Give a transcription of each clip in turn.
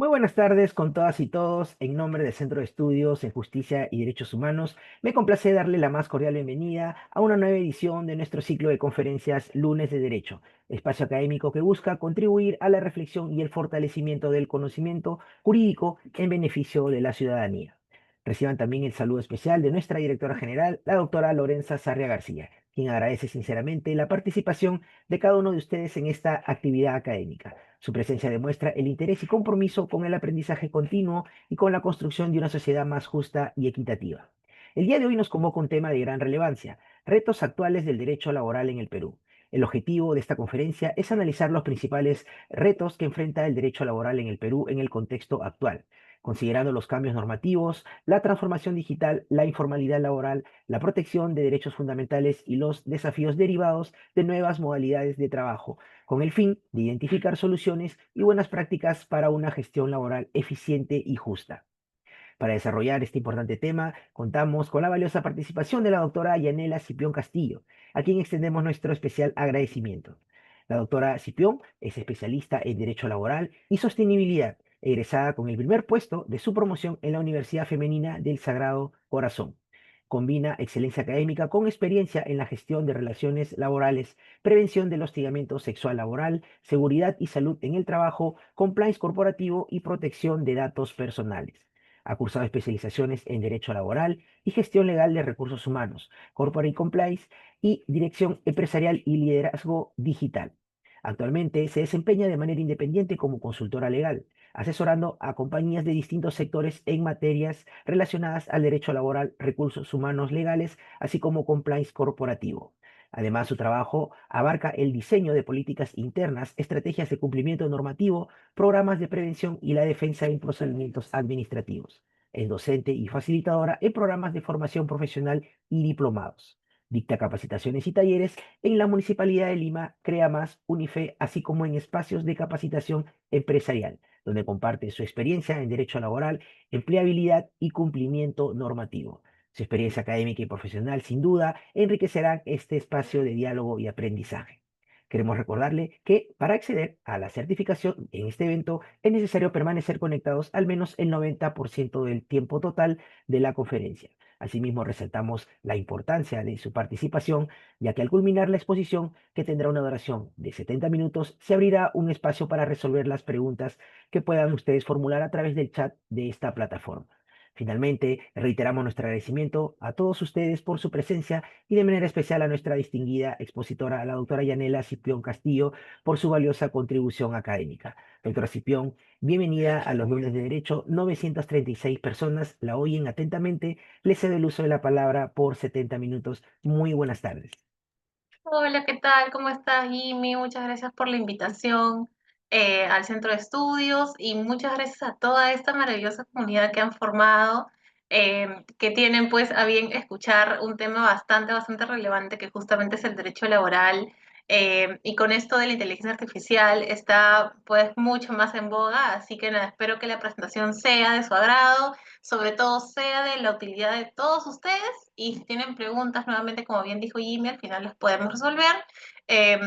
Muy buenas tardes con todas y todos. En nombre del Centro de Estudios en Justicia y Derechos Humanos, me complace darle la más cordial bienvenida a una nueva edición de nuestro ciclo de conferencias Lunes de Derecho, espacio académico que busca contribuir a la reflexión y el fortalecimiento del conocimiento jurídico en beneficio de la ciudadanía. Reciban también el saludo especial de nuestra directora general, la doctora Lorenza Sarria García, quien agradece sinceramente la participación de cada uno de ustedes en esta actividad académica. Su presencia demuestra el interés y compromiso con el aprendizaje continuo y con la construcción de una sociedad más justa y equitativa. El día de hoy nos convoca un tema de gran relevancia: retos actuales del derecho laboral en el Perú. El objetivo de esta conferencia es analizar los principales retos que enfrenta el derecho laboral en el Perú en el contexto actual, considerando los cambios normativos, la transformación digital, la informalidad laboral, la protección de derechos fundamentales y los desafíos derivados de nuevas modalidades de trabajo, con el fin de identificar soluciones y buenas prácticas para una gestión laboral eficiente y justa. Para desarrollar este importante tema, contamos con la valiosa participación de la doctora Yanela Cipión Castillo, a quien extendemos nuestro especial agradecimiento. La doctora Cipión es especialista en Derecho Laboral y Sostenibilidad, egresada con el primer puesto de su promoción en la Universidad Femenina del Sagrado Corazón. Combina excelencia académica con experiencia en la gestión de relaciones laborales, prevención del hostigamiento sexual laboral, seguridad y salud en el trabajo, compliance corporativo y protección de datos personales. Ha cursado especializaciones en Derecho Laboral y Gestión Legal de Recursos Humanos, Corporate Compliance y Dirección Empresarial y Liderazgo Digital. Actualmente se desempeña de manera independiente como consultora legal, asesorando a compañías de distintos sectores en materias relacionadas al derecho laboral, recursos humanos legales, así como compliance corporativo. Además, su trabajo abarca el diseño de políticas internas, estrategias de cumplimiento normativo, programas de prevención y la defensa en procedimientos administrativos. Es docente y facilitadora en programas de formación profesional y diplomados. Dicta capacitaciones y talleres en la Municipalidad de Lima, CREAMAS, UNIFE, así como en espacios de capacitación empresarial, donde comparte su experiencia en derecho laboral, empleabilidad y cumplimiento normativo. Su experiencia académica y profesional, sin duda, enriquecerán este espacio de diálogo y aprendizaje. Queremos recordarle que para acceder a la certificación en este evento es necesario permanecer conectados al menos el 90% del tiempo total de la conferencia. Asimismo, resaltamos la importancia de su participación, ya que al culminar la exposición, que tendrá una duración de 70 minutos, se abrirá un espacio para resolver las preguntas que puedan ustedes formular a través del chat de esta plataforma. Finalmente, reiteramos nuestro agradecimiento a todos ustedes por su presencia y de manera especial a nuestra distinguida expositora, la doctora Yanela Cipión Castillo, por su valiosa contribución académica. Doctora Cipión, bienvenida a los lunes de Derecho. 936 personas la oyen atentamente. Le cedo el uso de la palabra por 70 minutos. Muy buenas tardes. Hola, ¿qué tal? ¿Cómo estás, Jimmy? Muchas gracias por la invitación al Centro de Estudios y muchas gracias a toda esta maravillosa comunidad que han formado, que tienen pues a bien escuchar un tema bastante relevante que justamente es el derecho laboral. Y con esto de la inteligencia artificial está pues mucho más en boga, así que nada, espero que la presentación sea de su agrado, sobre todo sea de la utilidad de todos ustedes, y si tienen preguntas, nuevamente, como bien dijo Jimmy, al final las podemos resolver. Eh,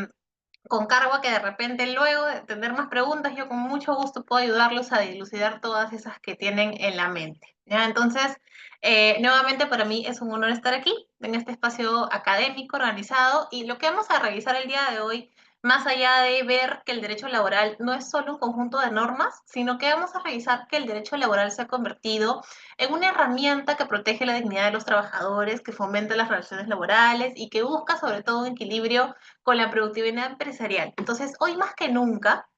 con cargo a que de repente luego de tener más preguntas, yo con mucho gusto puedo ayudarlos a dilucidar todas esas que tienen en la mente. ¿Ya? Entonces, nuevamente para mí es un honor estar aquí en este espacio académico organizado, y lo que vamos a revisar el día de hoy, más allá de ver que el derecho laboral no es solo un conjunto de normas, sino que vamos a revisar que el derecho laboral se ha convertido en una herramienta que protege la dignidad de los trabajadores, que fomenta las relaciones laborales y que busca sobre todo un equilibrio con la productividad empresarial. Entonces, hoy más que nunca,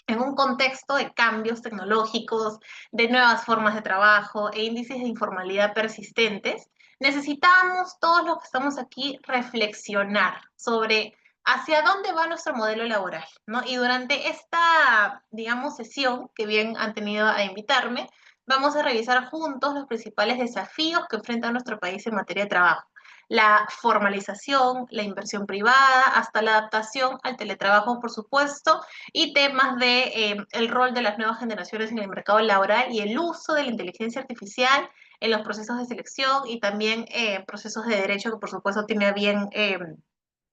en un contexto de cambios tecnológicos, de nuevas formas de trabajo e índices de informalidad persistentes, necesitamos todos los que estamos aquí reflexionar sobre hacia dónde va nuestro modelo laboral, ¿no? Y durante esta, digamos, sesión que bien han tenido a invitarme, vamos a revisar juntos los principales desafíos que enfrenta nuestro país en materia de trabajo: la formalización, la inversión privada, hasta la adaptación al teletrabajo, por supuesto, y temas de el rol de las nuevas generaciones en el mercado laboral y el uso de la inteligencia artificial en los procesos de selección y también procesos de derecho, que por supuesto tiene bien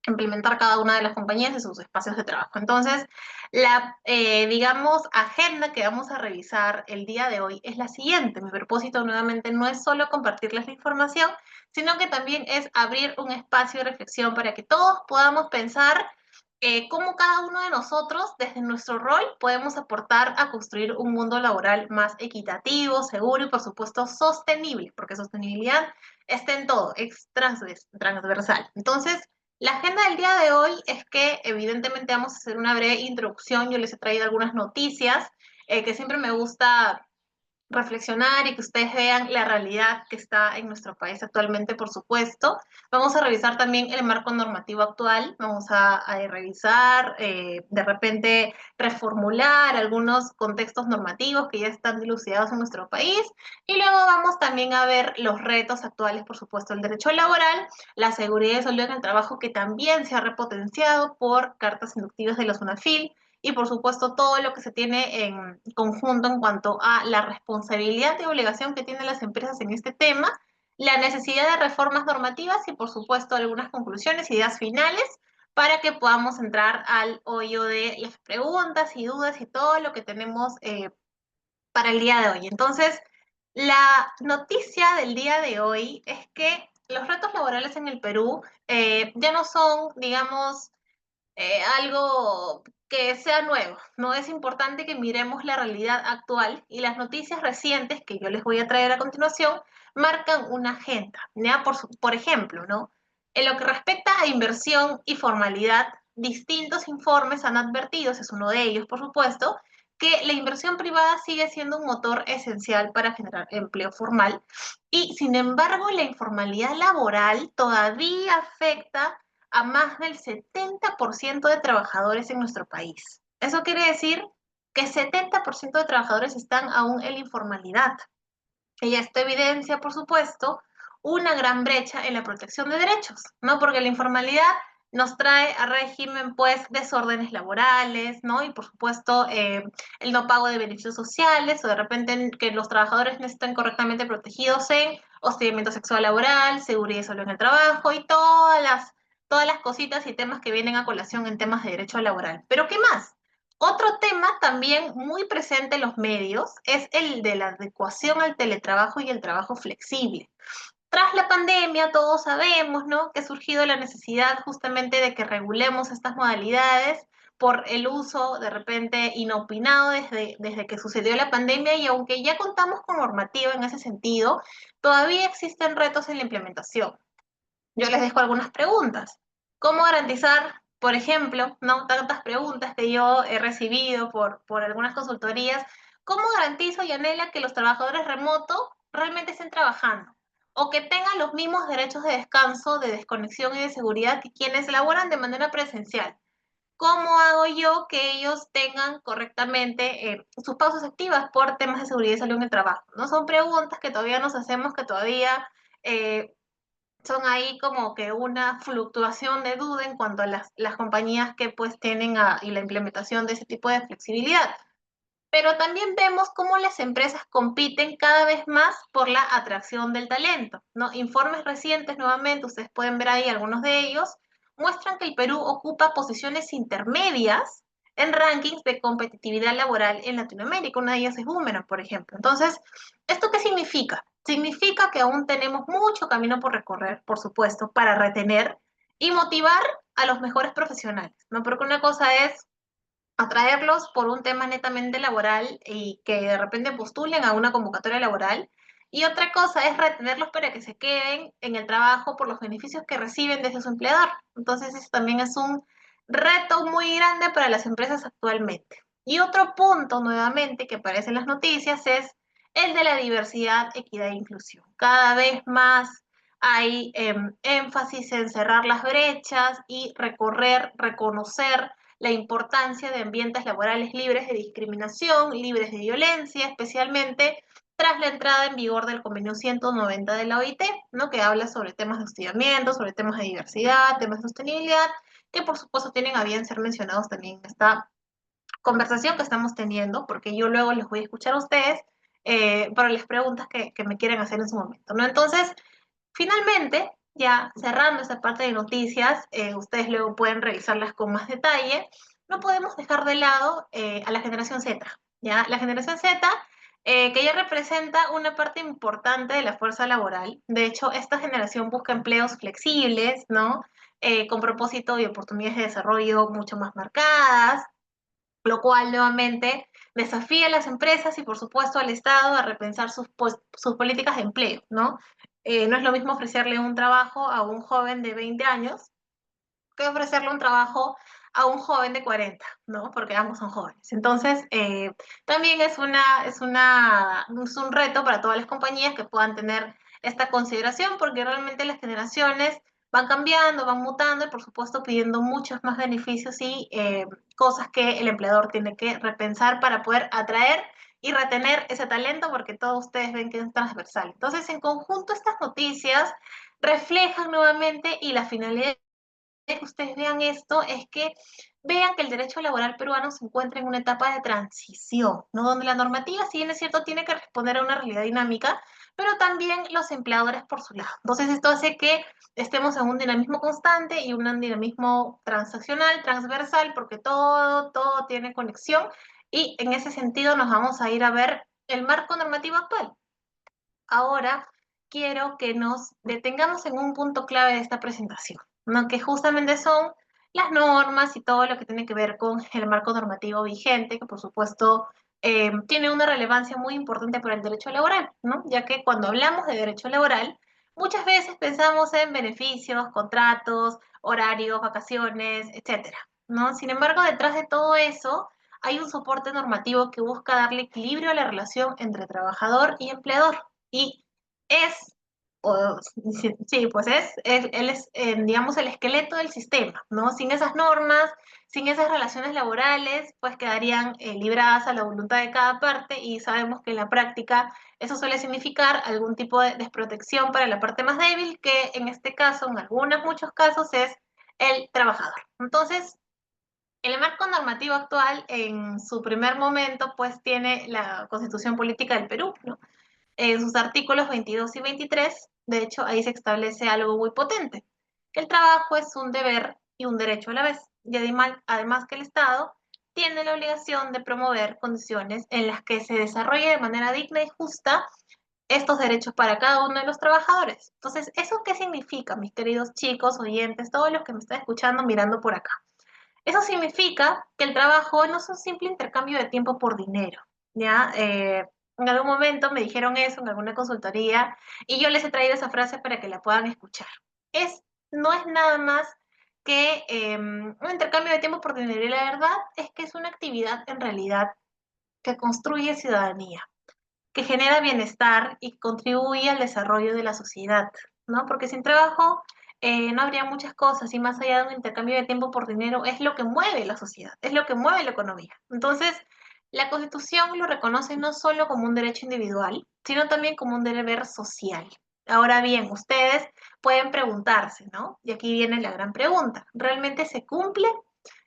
implementar cada una de las compañías en sus espacios de trabajo. Entonces, digamos, agenda que vamos a revisar el día de hoy es la siguiente. Mi propósito nuevamente no es solo compartirles la información, sino que también es abrir un espacio de reflexión para que todos podamos pensar cómo cada uno de nosotros, desde nuestro rol, podemos aportar a construir un mundo laboral más equitativo, seguro y, por supuesto, sostenible, porque sostenibilidad está en todo, es transversal. Entonces, la agenda del día de hoy es que evidentemente vamos a hacer una breve introducción. Yo les he traído algunas noticias que siempre me gusta reflexionar y que ustedes vean la realidad que está en nuestro país actualmente, por supuesto. Vamos a revisar también el marco normativo actual, vamos a revisar, de repente reformular algunos contextos normativos que ya están dilucidados en nuestro país y luego vamos también a ver los retos actuales, por supuesto, el derecho laboral, la seguridad y salud en el trabajo que también se ha repotenciado por cartas inductivas de la SUNAFIL, y por supuesto todo lo que se tiene en conjunto en cuanto a la responsabilidad y obligación que tienen las empresas en este tema, la necesidad de reformas normativas y por supuesto algunas conclusiones, ideas finales para que podamos entrar al hoyo de las preguntas y dudas y todo lo que tenemos para el día de hoy. Entonces, la noticia del día de hoy es que los retos laborales en el Perú ya no son, digamos, algo que sea nuevo. No es importante que miremos la realidad actual y las noticias recientes que yo les voy a traer a continuación marcan una agenda. ¿Ya? Por ejemplo, ¿no? En lo que respecta a inversión y formalidad, distintos informes han advertido, ese es uno de ellos, por supuesto, que la inversión privada sigue siendo un motor esencial para generar empleo formal y, sin embargo, la informalidad laboral todavía afecta a más del 70% de trabajadores en nuestro país. Eso quiere decir que 70% de trabajadores están aún en la informalidad. Y esto evidencia, por supuesto, una gran brecha en la protección de derechos, ¿no? Porque la informalidad nos trae a régimen, pues, desórdenes laborales, ¿no? Y, por supuesto, el no pago de beneficios sociales o de repente que los trabajadores no estén correctamente protegidos en hostigamiento sexual laboral, seguridad y salud en el trabajo y todas las cositas y temas que vienen a colación en temas de derecho laboral. Pero, ¿qué más? Otro tema también muy presente en los medios es el de la adecuación al teletrabajo y el trabajo flexible. Tras la pandemia, todos sabemos, ¿no?, que ha surgido la necesidad justamente de que regulemos estas modalidades por el uso de repente inopinado desde que sucedió la pandemia y aunque ya contamos con normativa en ese sentido, todavía existen retos en la implementación. Yo les dejo algunas preguntas. ¿Cómo garantizar, por ejemplo, no tantas preguntas que yo he recibido por algunas consultorías, cómo garantizo, Yanela, que los trabajadores remotos realmente estén trabajando o que tengan los mismos derechos de descanso, de desconexión y de seguridad que quienes laboran de manera presencial? ¿Cómo hago yo que ellos tengan correctamente sus pausas activas por temas de seguridad y salud en el trabajo? ¿No? Son preguntas que todavía nos hacemos, que todavía eh, son ahí como que una fluctuación de duda en cuanto a las compañías que pues tienen y la implementación de ese tipo de flexibilidad. Pero también vemos cómo las empresas compiten cada vez más por la atracción del talento, ¿no? Informes recientes, nuevamente, ustedes pueden ver ahí algunos de ellos, muestran que el Perú ocupa posiciones intermedias en rankings de competitividad laboral en Latinoamérica. Una de ellas es Boomerang, por ejemplo. Entonces, ¿esto qué significa? Significa que aún tenemos mucho camino por recorrer, por supuesto, para retener y motivar a los mejores profesionales, ¿no? Porque una cosa es atraerlos por un tema netamente laboral y que de repente postulen a una convocatoria laboral. Y otra cosa es retenerlos para que se queden en el trabajo por los beneficios que reciben desde su empleador. Entonces, eso también es un reto muy grande para las empresas actualmente. Y otro punto, nuevamente, que aparece en las noticias es el de la diversidad, equidad e inclusión. Cada vez más hay énfasis en cerrar las brechas y recorrer, reconocer la importancia de ambientes laborales libres de discriminación, libres de violencia, especialmente tras la entrada en vigor del convenio 190 de la OIT, ¿no?, que habla sobre temas de hostigamiento, sobre temas de diversidad, temas de sostenibilidad, que por supuesto tienen a bien ser mencionados también en esta conversación que estamos teniendo, porque yo luego les voy a escuchar a ustedes para las preguntas que me quieren hacer en su momento, ¿no? Entonces, finalmente, ya cerrando esta parte de noticias, ustedes luego pueden revisarlas con más detalle. No podemos dejar de lado a la generación Z, ¿ya? La generación Z, que ya representa una parte importante de la fuerza laboral. De hecho, esta generación busca empleos flexibles, ¿no? Con propósito y oportunidades de desarrollo mucho más marcadas, lo cual nuevamente desafía a las empresas y por supuesto al Estado a repensar sus políticas de empleo, ¿no? No es lo mismo ofrecerle un trabajo a un joven de 20 años que ofrecerle un trabajo a un joven de 40, ¿no? Porque ambos son jóvenes. Entonces, también es un reto para todas las compañías que puedan tener esta consideración, porque realmente las generaciones van cambiando, van mutando y por supuesto pidiendo muchos más beneficios y cosas que el empleador tiene que repensar para poder atraer y retener ese talento, porque todos ustedes ven que es transversal. Entonces, en conjunto, estas noticias reflejan nuevamente y la finalidad que ustedes vean esto es que vean que el derecho laboral peruano se encuentra en una etapa de transición, ¿no? Donde la normativa, si bien es cierto, tiene que responder a una realidad dinámica, pero también los empleadores por su lado. Entonces, esto hace que estemos en un dinamismo constante y un dinamismo transaccional, transversal, porque todo tiene conexión y en ese sentido nos vamos a ir a ver el marco normativo actual. Ahora quiero que nos detengamos en un punto clave de esta presentación, ¿no? Que justamente son las normas y todo lo que tiene que ver con el marco normativo vigente, que por supuesto tiene una relevancia muy importante para el derecho laboral, ¿no? Ya que cuando hablamos de derecho laboral, muchas veces pensamos en beneficios, contratos, horarios, vacaciones, etcétera, ¿no? Sin embargo, detrás de todo eso hay un soporte normativo que busca darle equilibrio a la relación entre trabajador y empleador. Y es, o, sí, pues él es, digamos, el esqueleto del sistema, ¿no? Sin esas normas, sin esas relaciones laborales, pues quedarían libradas a la voluntad de cada parte y sabemos que en la práctica eso suele significar algún tipo de desprotección para la parte más débil, que en este caso, en algunos, muchos casos, es el trabajador. Entonces, el marco normativo actual, en su primer momento, pues tiene la Constitución Política del Perú, ¿no? En sus artículos 22 y 23, de hecho, ahí se establece algo muy potente, que el trabajo es un deber y un derecho a la vez, y además que el Estado tiene la obligación de promover condiciones en las que se desarrolle de manera digna y justa estos derechos para cada uno de los trabajadores. Entonces, ¿eso qué significa, mis queridos chicos, oyentes, todos los que me están escuchando, mirando por acá? Eso significa que el trabajo no es un simple intercambio de tiempo por dinero, ¿ya? En algún momento me dijeron eso en alguna consultoría y yo les he traído esa frase para que la puedan escuchar. Es, no es nada más que un intercambio de tiempo por dinero y la verdad es que es una actividad en realidad que construye ciudadanía, que genera bienestar y contribuye al desarrollo de la sociedad, ¿no? Porque sin trabajo no habría muchas cosas y más allá de un intercambio de tiempo por dinero es lo que mueve la sociedad, es lo que mueve la economía. Entonces, la Constitución lo reconoce no solo como un derecho individual, sino también como un deber social. Ahora bien, ustedes pueden preguntarse, ¿no? Y aquí viene la gran pregunta, ¿realmente se cumple?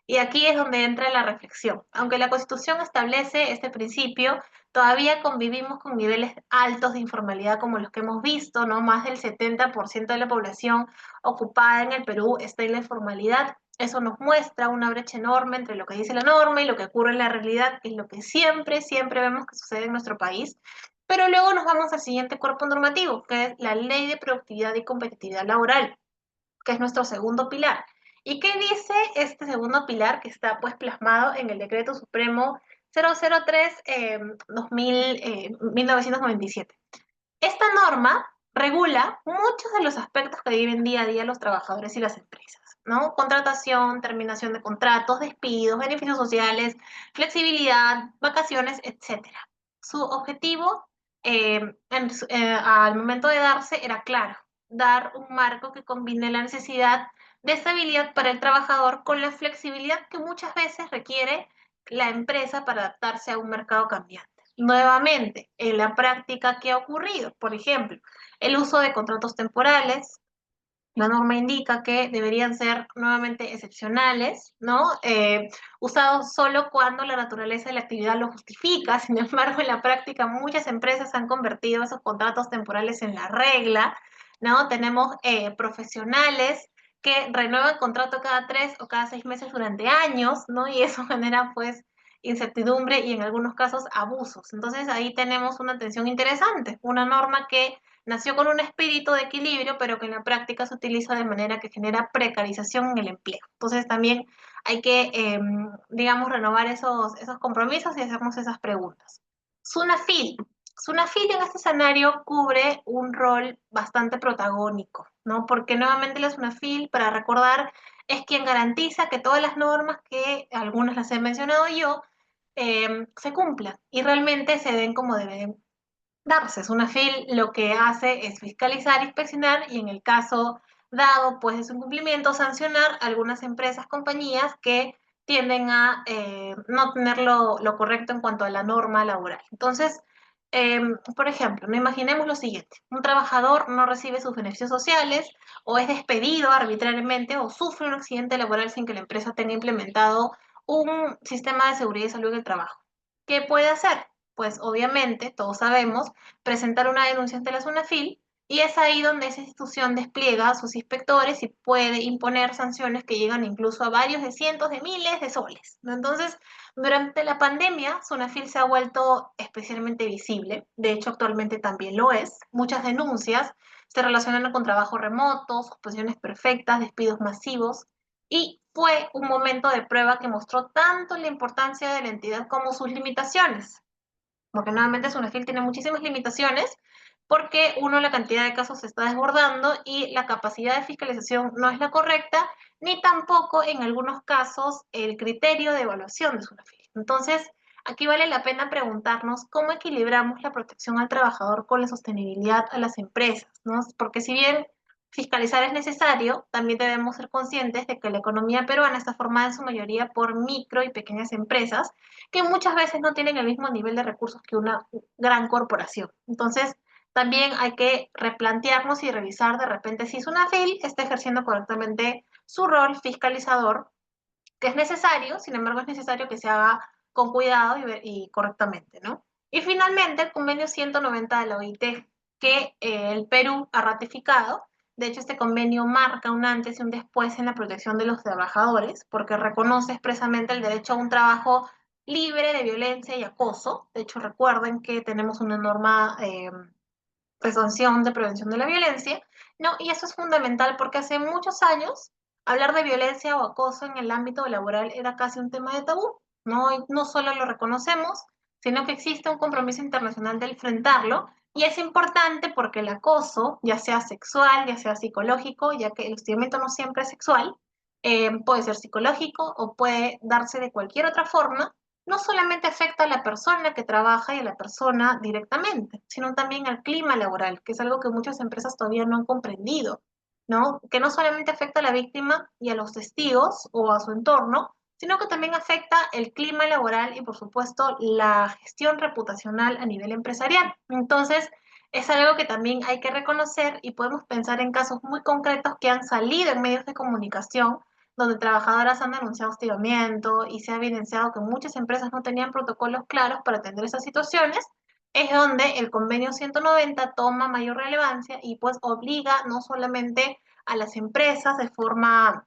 Y aquí es donde entra la reflexión. Aunque la Constitución establece este principio, todavía convivimos con niveles altos de informalidad como los que hemos visto, ¿no? Más del 70% de la población ocupada en el Perú está en la informalidad. Eso nos muestra una brecha enorme entre lo que dice la norma y lo que ocurre en la realidad, que es lo que siempre vemos que sucede en nuestro país. Pero luego nos vamos al siguiente cuerpo normativo, que es la Ley de Productividad y Competitividad Laboral, que es nuestro segundo pilar. ¿Y qué dice este segundo pilar que está pues plasmado en el Decreto Supremo 003 1997? Esta norma regula muchos de los aspectos que viven día a día los trabajadores y las empresas, ¿no? Contratación, terminación de contratos, despidos, beneficios sociales, flexibilidad, vacaciones, etcétera. Su objetivo al momento de darse era claro, dar un marco que combine la necesidad de estabilidad para el trabajador con la flexibilidad que muchas veces requiere la empresa para adaptarse a un mercado cambiante. Nuevamente, en la práctica, ¿qué ha ocurrido? Por ejemplo, el uso de contratos temporales. La norma indica que deberían ser nuevamente excepcionales, ¿no? Usados solo cuando la naturaleza de la actividad lo justifica. Sin embargo, en la práctica muchas empresas han convertido esos contratos temporales en la regla, ¿no? Tenemos profesionales que renuevan contrato cada 3 o cada 6 meses durante años, ¿no? Y eso genera, pues, incertidumbre y en algunos casos abusos. Entonces ahí tenemos una tensión interesante, una norma que nació con un espíritu de equilibrio, pero que en la práctica se utiliza de manera que genera precarización en el empleo. Entonces también hay que, digamos, renovar esos compromisos y hacernos esas preguntas. Sunafil. Sunafil en este escenario cubre un rol bastante protagónico, ¿no? Porque nuevamente la Sunafil, para recordar, es quien garantiza que todas las normas, que algunas las he mencionado yo, se cumplan y realmente se den como deben darse. Sunafil lo que hace es fiscalizar, inspeccionar y en el caso dado, pues es un cumplimiento, sancionar a algunas empresas, compañías que tienden a no tener lo correcto en cuanto a la norma laboral. Entonces, por ejemplo, no imaginemos lo siguiente, un trabajador no recibe sus beneficios sociales o es despedido arbitrariamente o sufre un accidente laboral sin que la empresa tenga implementado un sistema de seguridad y salud en el trabajo. ¿Qué puede hacer? Pues obviamente, todos sabemos, presentar una denuncia ante la SUNAFIL y es ahí donde esa institución despliega a sus inspectores y puede imponer sanciones que llegan incluso a varios de cientos de miles de soles, ¿no? Entonces, durante la pandemia, SUNAFIL se ha vuelto especialmente visible, de hecho actualmente también lo es. Muchas denuncias se relacionan con trabajo remoto, suspensiones perfectas, despidos masivos, y fue un momento de prueba que mostró tanto la importancia de la entidad como sus limitaciones, porque nuevamente Sunafil tiene muchísimas limitaciones, porque uno, la cantidad de casos se está desbordando y la capacidad de fiscalización no es la correcta, ni tampoco en algunos casos el criterio de evaluación de Sunafil. Entonces, aquí vale la pena preguntarnos cómo equilibramos la protección al trabajador con la sostenibilidad a las empresas, ¿no? Porque si bien fiscalizar es necesario, también debemos ser conscientes de que la economía peruana está formada en su mayoría por micro y pequeñas empresas que muchas veces no tienen el mismo nivel de recursos que una gran corporación. Entonces, también hay que replantearnos y revisar de repente si SUNAFIL está ejerciendo correctamente su rol fiscalizador, que es necesario, sin embargo es necesario que se haga con cuidado y correctamente, ¿no? Y finalmente el convenio 190 de la OIT, que el Perú ha ratificado. De hecho, este convenio marca un antes y un después en la protección de los trabajadores, porque reconoce expresamente el derecho a un trabajo libre de violencia y acoso. De hecho, recuerden que tenemos una norma de sanción de prevención de la violencia, ¿no? Y eso es fundamental porque hace muchos años hablar de violencia o acoso en el ámbito laboral era casi un tema de tabú, ¿no? Y no solo lo reconocemos, sino que existe un compromiso internacional de enfrentarlo. Y es importante porque el acoso, ya sea sexual, ya sea psicológico, ya que el hostigamiento no siempre es sexual, puede ser psicológico o puede darse de cualquier otra forma, no solamente afecta a la persona que trabaja y a la persona directamente, sino también al clima laboral, que es algo que muchas empresas todavía no han comprendido, ¿no? Que no solamente afecta a la víctima y a los testigos o a su entorno, sino que también afecta el clima laboral y, por supuesto, la gestión reputacional a nivel empresarial. Entonces, es algo que también hay que reconocer y podemos pensar en casos muy concretos que han salido en medios de comunicación donde trabajadoras han denunciado hostigamiento y se ha evidenciado que muchas empresas no tenían protocolos claros para atender esas situaciones, es donde el convenio 190 toma mayor relevancia y pues obliga no solamente a las empresas de forma,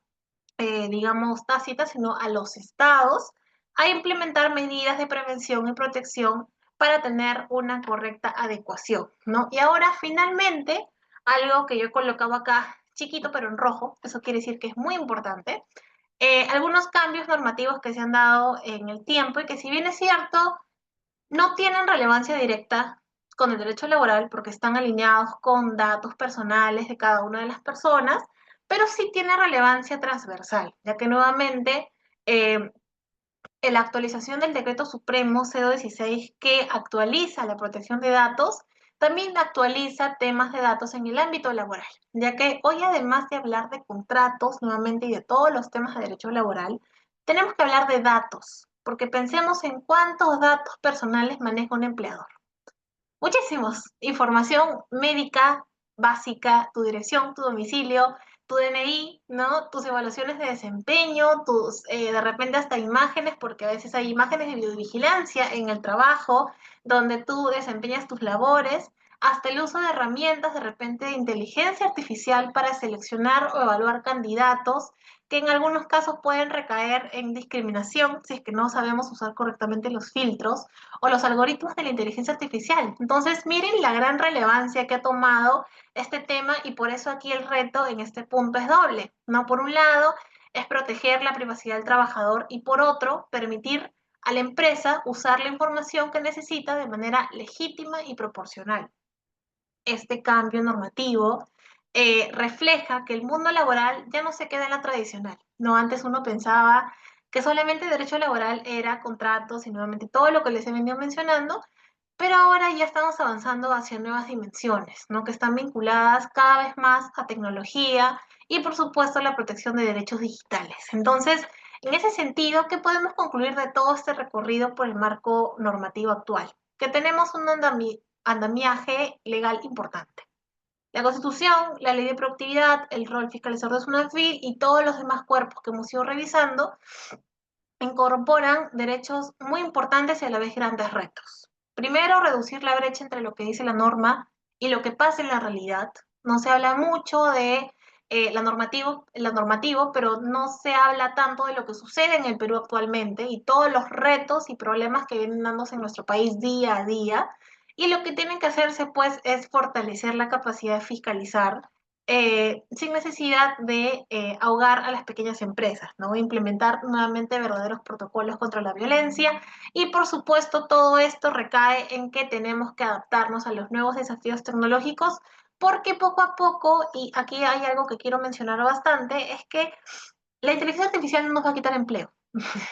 digamos, tácita, sino a los estados a implementar medidas de prevención y protección para tener una correcta adecuación, ¿no? Y ahora, finalmente, algo que yo colocaba acá chiquito pero en rojo, eso quiere decir que es muy importante, algunos cambios normativos que se han dado en el tiempo y que si bien es cierto, no tienen relevancia directa con el derecho laboral porque están alineados con datos personales de cada una de las personas, pero sí tiene relevancia transversal, ya que nuevamente eh, la actualización del Decreto Supremo C16 que actualiza la protección de datos, también actualiza temas de datos en el ámbito laboral, ya que hoy además de hablar de contratos nuevamente y de todos los temas de derecho laboral, tenemos que hablar de datos, porque pensemos en cuántos datos personales maneja un empleador. Muchísimos. Información médica básica, tu dirección, tu domicilio, tu DNI, ¿no? Tus evaluaciones de desempeño, de repente hasta imágenes, porque a veces hay imágenes de videovigilancia en el trabajo, donde tú desempeñas tus labores. hasta el uso de herramientas de repente de inteligencia artificial para seleccionar o evaluar candidatos que en algunos casos pueden recaer en discriminación si es que no sabemos usar correctamente los filtros o los algoritmos de la inteligencia artificial. Entonces, miren la gran relevancia que ha tomado este tema y por eso aquí el reto en este punto es doble, ¿no? Por un lado, es proteger la privacidad del trabajador y por otro, permitir a la empresa usar la información que necesita de manera legítima y proporcional. Este cambio normativo refleja que el mundo laboral ya no se queda en la tradicional. No, antes uno pensaba que solamente derecho laboral era contratos y nuevamente todo lo que les he venido mencionando, pero ahora ya estamos avanzando hacia nuevas dimensiones, ¿no? Que están vinculadas cada vez más a tecnología y, por supuesto, a la protección de derechos digitales. Entonces, en ese sentido, ¿qué podemos concluir de todo este recorrido por el marco normativo actual? Que tenemos un andamiaje legal importante. La Constitución, la Ley de Productividad, el rol fiscalizador de SUNAFIL y todos los demás cuerpos que hemos ido revisando incorporan derechos muy importantes y a la vez grandes retos. Primero, reducir la brecha entre lo que dice la norma y lo que pasa en la realidad. No se habla mucho de la normativo, pero no se habla tanto de lo que sucede en el Perú actualmente y todos los retos y problemas que vienen dándose en nuestro país día a día. Y lo que tienen que hacerse, pues, es fortalecer la capacidad de fiscalizar sin necesidad de ahogar a las pequeñas empresas, ¿no? Implementar nuevamente verdaderos protocolos contra la violencia y por supuesto todo esto recae en que tenemos que adaptarnos a los nuevos desafíos tecnológicos porque poco a poco, y aquí hay algo que quiero mencionar bastante, es que la inteligencia artificial no nos va a quitar empleo.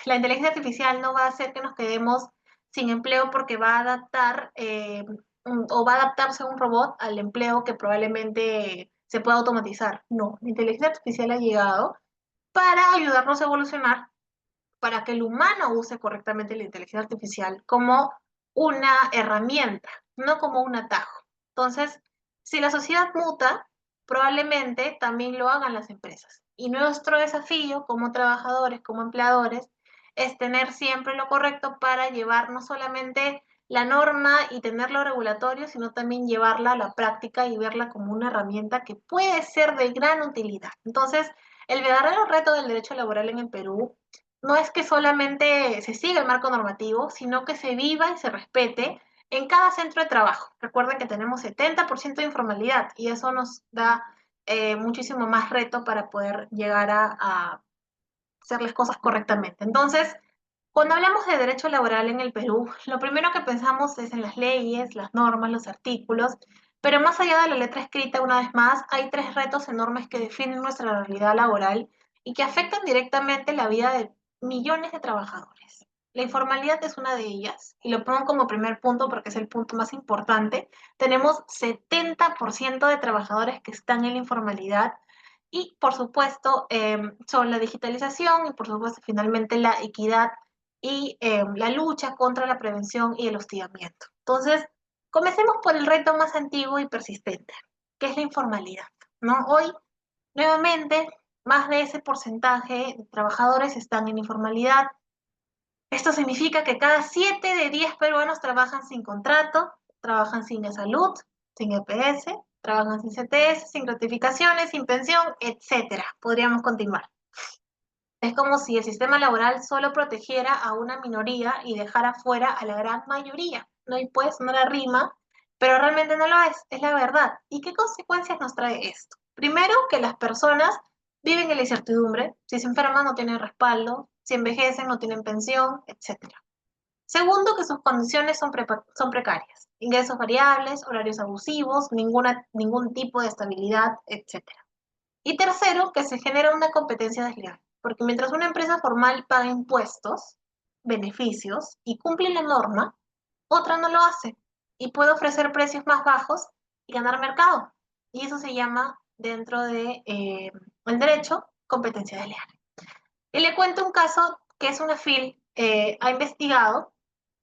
La inteligencia artificial no va a hacer que nos quedemos sin empleo porque va a adaptar o va a adaptarse a un robot al empleo que probablemente se pueda automatizar. No, la inteligencia artificial ha llegado para ayudarnos a evolucionar, para que el humano use correctamente la inteligencia artificial como una herramienta, no como un atajo. Entonces, si la sociedad muta, probablemente también lo hagan las empresas. Y nuestro desafío como trabajadores, como empleadores, es tener siempre lo correcto para llevar no solamente la norma y tenerlo regulatorio, sino también llevarla a la práctica y verla como una herramienta que puede ser de gran utilidad. Entonces, el verdadero reto del derecho laboral en el Perú no es que solamente se siga el marco normativo, sino que se viva y se respete en cada centro de trabajo. Recuerden que tenemos 70% de informalidad y eso nos da muchísimo más reto para poder llegar a hacer las cosas correctamente. Entonces, cuando hablamos de derecho laboral en el Perú, lo primero que pensamos es en las leyes, las normas, los artículos, pero más allá de la letra escrita, una vez más, hay tres retos enormes que definen nuestra realidad laboral y que afectan directamente la vida de millones de trabajadores. La informalidad es una de ellas, y lo pongo como primer punto porque es el punto más importante. Tenemos 70% de trabajadores que están en la informalidad y, por supuesto, son la digitalización y, por supuesto, finalmente la equidad y la lucha contra la prevención y el hostigamiento. Entonces, comencemos por el reto más antiguo y persistente, que es la informalidad, ¿no? Hoy, nuevamente, más de ese porcentaje de trabajadores están en informalidad. Esto significa que cada 7 de 10 peruanos trabajan sin contrato, trabajan sin salud, sin EPS, trabajan sin CTS, sin gratificaciones, sin pensión, etcétera. Podríamos continuar. Es como si el sistema laboral solo protegiera a una minoría y dejara fuera a la gran mayoría. No, y pues no la rima, pero realmente no lo es la verdad. ¿Y qué consecuencias nos trae esto? Primero, que las personas viven en la incertidumbre, si se enferman no tienen respaldo, si envejecen no tienen pensión, etc. Segundo, que sus condiciones son precarias, ingresos variables, horarios abusivos, ningún tipo de estabilidad, etc. Y tercero, que se genera una competencia desleal, porque mientras una empresa formal paga impuestos, beneficios y cumple la norma, otra no lo hace y puede ofrecer precios más bajos y ganar mercado. Y eso se llama, dentro de el derecho, competencia desleal. Y le cuento un caso que es una FIL ha investigado,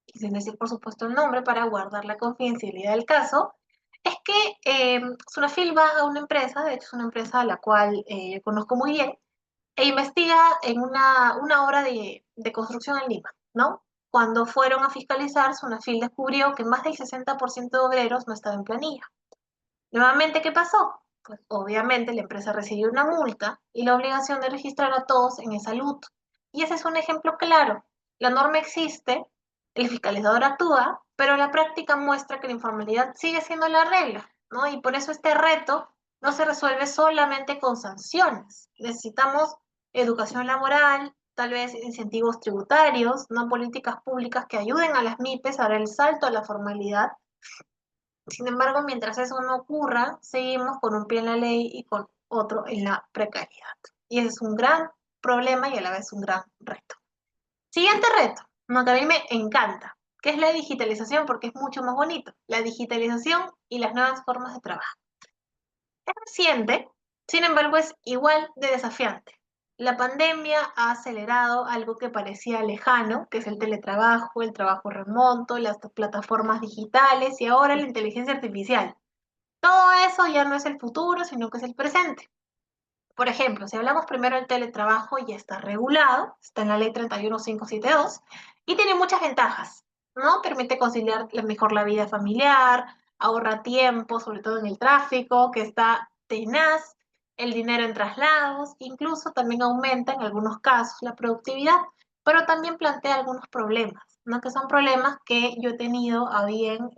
y sin decir por supuesto el nombre para guardar la confidencialidad del caso, es que Sunafil va a una empresa, de hecho es una empresa a la cual yo conozco muy bien, e investiga en una obra de construcción en Lima, ¿no? cuando fueron a fiscalizar, Sunafil descubrió que más del 60% de obreros no estaba en planilla. Nuevamente, ¿qué pasó? Pues obviamente la empresa recibió una multa y la obligación de registrar a todos en esa LUT. Y ese es un ejemplo claro. La norma existe, el fiscalizador actúa, pero la práctica muestra que la informalidad sigue siendo la regla, ¿no? Y por eso este reto no se resuelve solamente con sanciones. Necesitamos educación laboral, tal vez incentivos tributarios, no políticas públicas que ayuden a las MIPES a dar el salto a la formalidad. Sin embargo, mientras eso no ocurra, seguimos con un pie en la ley y con otro en la precariedad. Y ese es un gran problema y a la vez un gran reto. Siguiente reto, uno que a mí me encanta, que es la digitalización porque es mucho más bonito. La digitalización y las nuevas formas de trabajo. Es reciente, sin embargo, es igual de desafiante. La pandemia ha acelerado algo que parecía lejano, que es el teletrabajo, el trabajo remoto, las plataformas digitales y ahora la inteligencia artificial. Todo eso ya no es el futuro, sino que es el presente. Por ejemplo, si hablamos primero del teletrabajo, ya está regulado, está en la ley 31572 y tiene muchas ventajas, ¿no? Permite conciliar mejor la vida familiar, ahorra tiempo, sobre todo en el tráfico, que está tenaz, el dinero en traslados, incluso también aumenta en algunos casos la productividad, pero también plantea algunos problemas, ¿no? Que son problemas que yo he tenido a bien,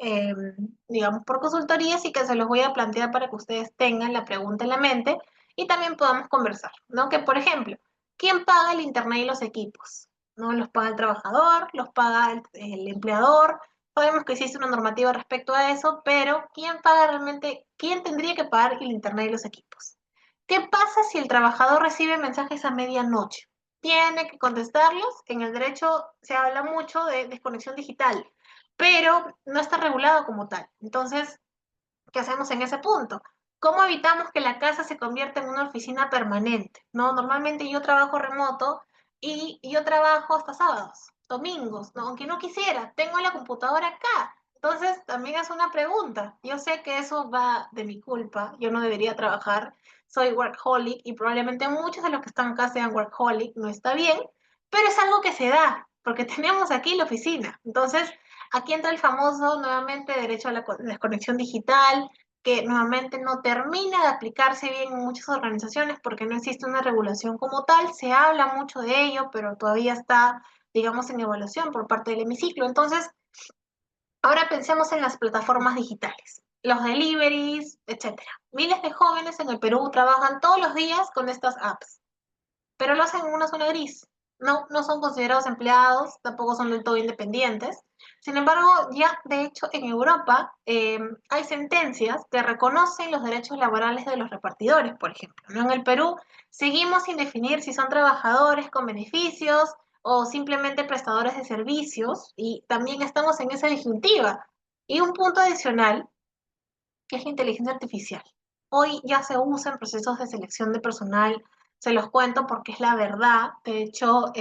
digamos, por consultorías y que se los voy a plantear para que ustedes tengan la pregunta en la mente y también podamos conversar, ¿no? Que, por ejemplo, ¿quién paga el internet y los equipos? ¿No? ¿Los paga el trabajador? ¿Los paga el empleador? Sabemos que existe una normativa respecto a eso, pero ¿quién paga realmente? ¿Quién tendría que pagar el internet y los equipos? ¿Qué pasa si el trabajador recibe mensajes a medianoche? Tiene que contestarlos. En el derecho se habla mucho de desconexión digital, pero no está regulado como tal. Entonces, ¿qué hacemos en ese punto? ¿Cómo evitamos que la casa se convierta en una oficina permanente? ¿No? Normalmente yo trabajo remoto y yo trabajo hasta sábados, domingos, ¿no? Aunque no quisiera, tengo la computadora acá. Entonces, también es una pregunta. Yo sé que eso va de mi culpa, yo no debería trabajar, soy workaholic y probablemente muchos de los que están acá sean workaholic, no está bien, pero es algo que se da, porque tenemos aquí la oficina. Entonces, aquí entra el famoso, nuevamente, derecho a la desconexión digital, que nuevamente no termina de aplicarse bien en muchas organizaciones porque no existe una regulación como tal. Se habla mucho de ello, pero todavía está, digamos, en evaluación por parte del hemiciclo. Entonces, ahora pensemos en las plataformas digitales, los deliveries, etcétera. Miles de jóvenes en el Perú trabajan todos los días con estas apps, pero lo hacen en una zona gris. No, no son considerados empleados, tampoco son del todo independientes. Sin embargo, ya de hecho en Europa hay sentencias que reconocen los derechos laborales de los repartidores, por ejemplo. ¿No? En el Perú seguimos sin definir si son trabajadores con beneficios o simplemente prestadores de servicios y también estamos en esa disyuntiva. Y un punto adicional que es la inteligencia artificial. Hoy ya se usa en procesos de selección de personal, se los cuento porque es la verdad. De hecho,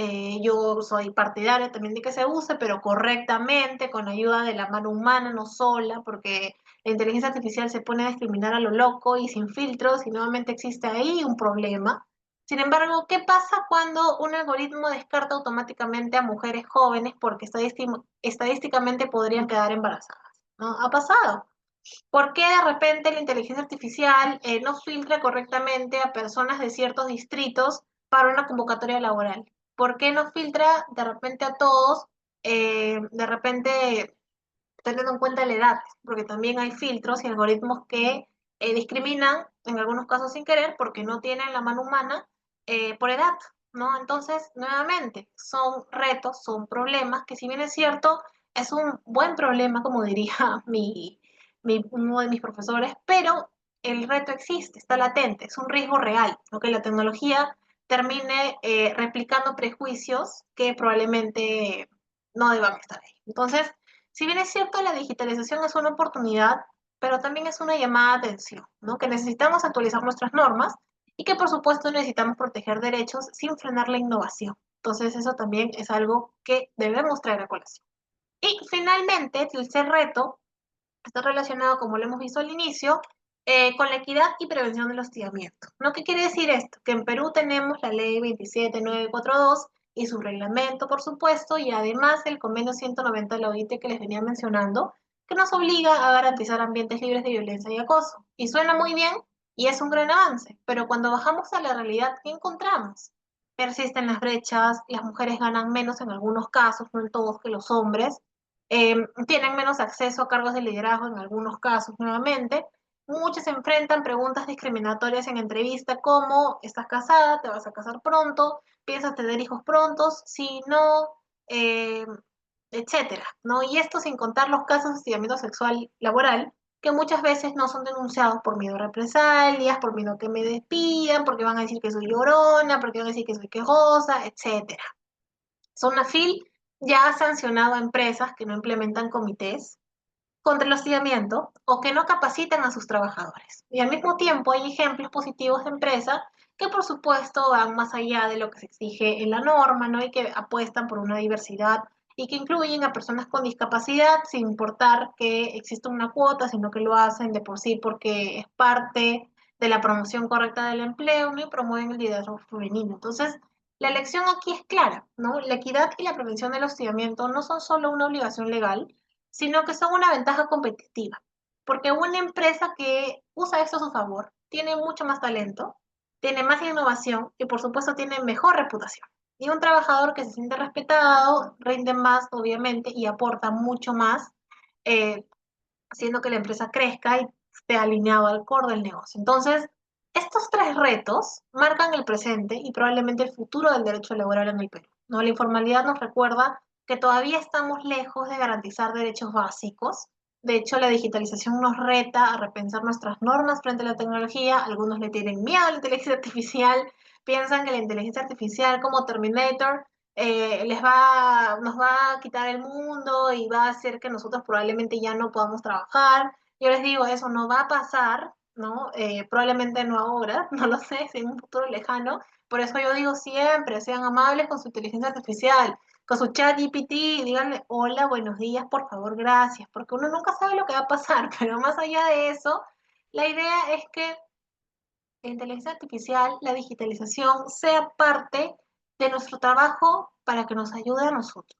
yo soy partidaria también de que se use, pero correctamente, con ayuda de la mano humana, no sola, porque la inteligencia artificial se pone a discriminar a lo loco y sin filtros y nuevamente existe ahí un problema. Sin embargo, ¿qué pasa cuando un algoritmo descarta automáticamente a mujeres jóvenes porque estadísticamente podrían quedar embarazadas? ¿No? Ha pasado. ¿Por qué de repente la inteligencia artificial no filtra correctamente a personas de ciertos distritos para una convocatoria laboral? ¿Por qué no filtra de repente a todos, de repente teniendo en cuenta la edad? Porque también hay filtros y algoritmos que discriminan, en algunos casos sin querer, porque no tienen la mano humana por edad, ¿no? Entonces, nuevamente, son retos, son problemas que si bien es cierto, es un buen problema, como diría uno de mis profesores, pero el reto existe, está latente, es un riesgo real, ¿no? Que la tecnología termine replicando prejuicios que probablemente no deban estar ahí. Entonces, si bien es cierto, la digitalización es una oportunidad, pero también es una llamada de atención, ¿no? Que necesitamos actualizar nuestras normas y que por supuesto necesitamos proteger derechos sin frenar la innovación. Entonces, eso también es algo que debemos traer a colación. Y finalmente, el tercer reto está relacionado, como lo hemos visto al inicio, con la equidad y prevención del hostigamiento. ¿No? ¿Qué quiere decir esto? Que en Perú tenemos la ley 27942 y su reglamento, por supuesto, y además el convenio 190 de la OIT que les venía mencionando, que nos obliga a garantizar ambientes libres de violencia y acoso. Y suena muy bien y es un gran avance, pero cuando bajamos a la realidad, ¿qué encontramos? Persisten las brechas, las mujeres ganan menos en algunos casos, no en todos, que los hombres, tienen menos acceso a cargos de liderazgo en algunos casos nuevamente. Muchos enfrentan preguntas discriminatorias en entrevista como, ¿estás casada? ¿Te vas a casar pronto? ¿Piensas tener hijos prontos? Si no, eh, etcétera, ¿no? Y esto sin contar los casos de hostigamiento sexual laboral, que muchas veces no son denunciados por miedo a represalias, por miedo a que me despidan, porque van a decir que soy llorona, porque van a decir que soy quejosa, etcétera. Sonafil ya ha sancionado a empresas que no implementan comités contra el hostigamiento o que no capacitan a sus trabajadores. Y al mismo tiempo hay ejemplos positivos de empresas que por supuesto van más allá de lo que se exige en la norma, ¿no? Y que apuestan por una diversidad y que incluyen a personas con discapacidad sin importar que exista una cuota, sino que lo hacen de por sí porque es parte de la promoción correcta del empleo, ¿no? Y promueven el liderazgo femenino. Entonces, la lección aquí es clara, ¿no? La equidad y la prevención del hostigamiento no son solo una obligación legal, sino que son una ventaja competitiva. Porque una empresa que usa esto a su favor tiene mucho más talento, tiene más innovación y por supuesto tiene mejor reputación. Y un trabajador que se siente respetado rinde más, obviamente, y aporta mucho más, eh, haciendo que la empresa crezca y esté alineado al core del negocio. Entonces, estos tres retos marcan el presente y probablemente el futuro del derecho laboral en el Perú, ¿no? La informalidad nos recuerda que todavía estamos lejos de garantizar derechos básicos. De hecho, la digitalización nos reta a repensar nuestras normas frente a la tecnología. Algunos le tienen miedo a la inteligencia artificial, piensan que la inteligencia artificial como Terminator nos va a quitar el mundo y va a hacer que nosotros probablemente ya no podamos trabajar. Yo les digo, eso no va a pasar, ¿no? Probablemente no ahora, no lo sé, si en un futuro lejano. Por eso yo digo siempre, sean amables con su inteligencia artificial, con su chat GPT, díganle, hola, buenos días, por favor, gracias, porque uno nunca sabe lo que va a pasar, pero más allá de eso, la idea es que la inteligencia artificial, la digitalización, sea parte de nuestro trabajo para que nos ayude a nosotros,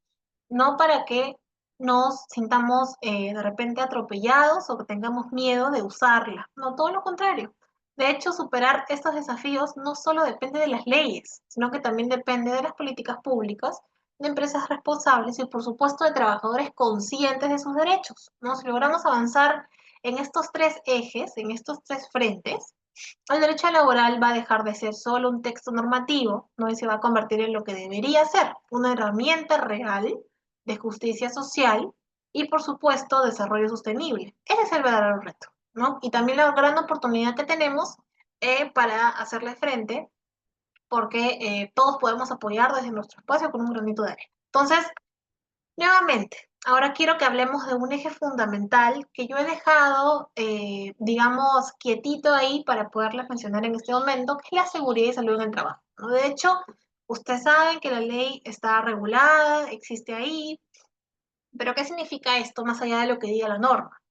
no para que nos sintamos de repente atropellados o que tengamos miedo de usarla, no, todo lo contrario. De hecho, superar estos desafíos no solo depende de las leyes, sino que también depende de las políticas públicas, de empresas responsables y, por supuesto, de trabajadores conscientes de sus derechos, ¿no? Si logramos avanzar en estos tres ejes, en estos tres frentes, el derecho laboral va a dejar de ser solo un texto normativo, ¿no? Y se va a convertir en lo que debería ser, una herramienta real de justicia social y, por supuesto, desarrollo sostenible. Ese es el verdadero reto, ¿no? Y también la gran oportunidad que tenemos para hacerle frente, porque todos podemos apoyar desde nuestro espacio con un granito de arena. Entonces, nuevamente, ahora quiero que hablemos de un eje fundamental que yo he dejado, digamos, quietito ahí para poderles mencionar en este momento, que es la seguridad y salud en el trabajo, ¿no? De hecho, ustedes saben que la ley está regulada, existe ahí, pero ¿qué significa esto más allá de lo que diga la norma?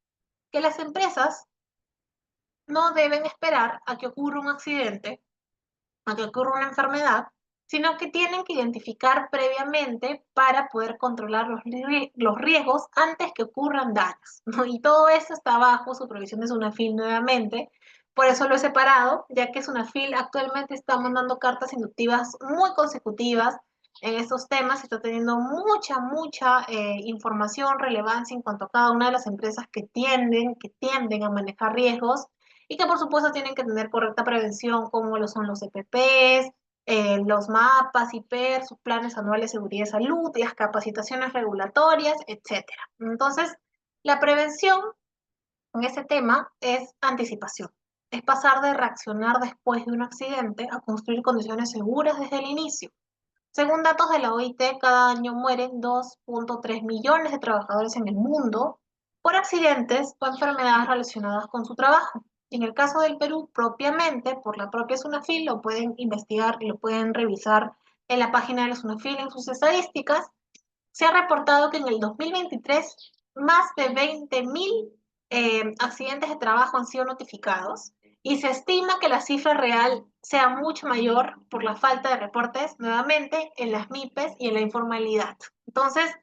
Que las empresas no deben esperar a que ocurra un accidente, a que ocurra una enfermedad, sino que tienen que identificar previamente para poder controlar los riesgos antes que ocurran daños, ¿no? Y todo eso está bajo supervisión de SUNAFIL nuevamente. Por eso lo he separado, ya que SUNAFIL actualmente está mandando cartas inductivas muy consecutivas en estos temas y está teniendo mucha información, relevancia en cuanto a cada una de las empresas que tienden a manejar riesgos y que por supuesto tienen que tener correcta prevención, como lo son los EPPs, los mapas, IPER, sus planes anuales de seguridad y salud, las capacitaciones regulatorias, etcétera. Entonces, la prevención en ese tema es anticipación. Es pasar de reaccionar después de un accidente a construir condiciones seguras desde el inicio. Según datos de la OIT, cada año mueren 2.3 millones de trabajadores en el mundo por accidentes o enfermedades relacionadas con su trabajo. Y en el caso del Perú, propiamente, por la propia SUNAFIL, lo pueden investigar y lo pueden revisar en la página de la SUNAFIL en sus estadísticas, se ha reportado que en el 2023 más de 20.000 accidentes de trabajo han sido notificados y se estima que la cifra real sea mucho mayor por la falta de reportes, nuevamente, en las MIPES y en la informalidad. Entonces,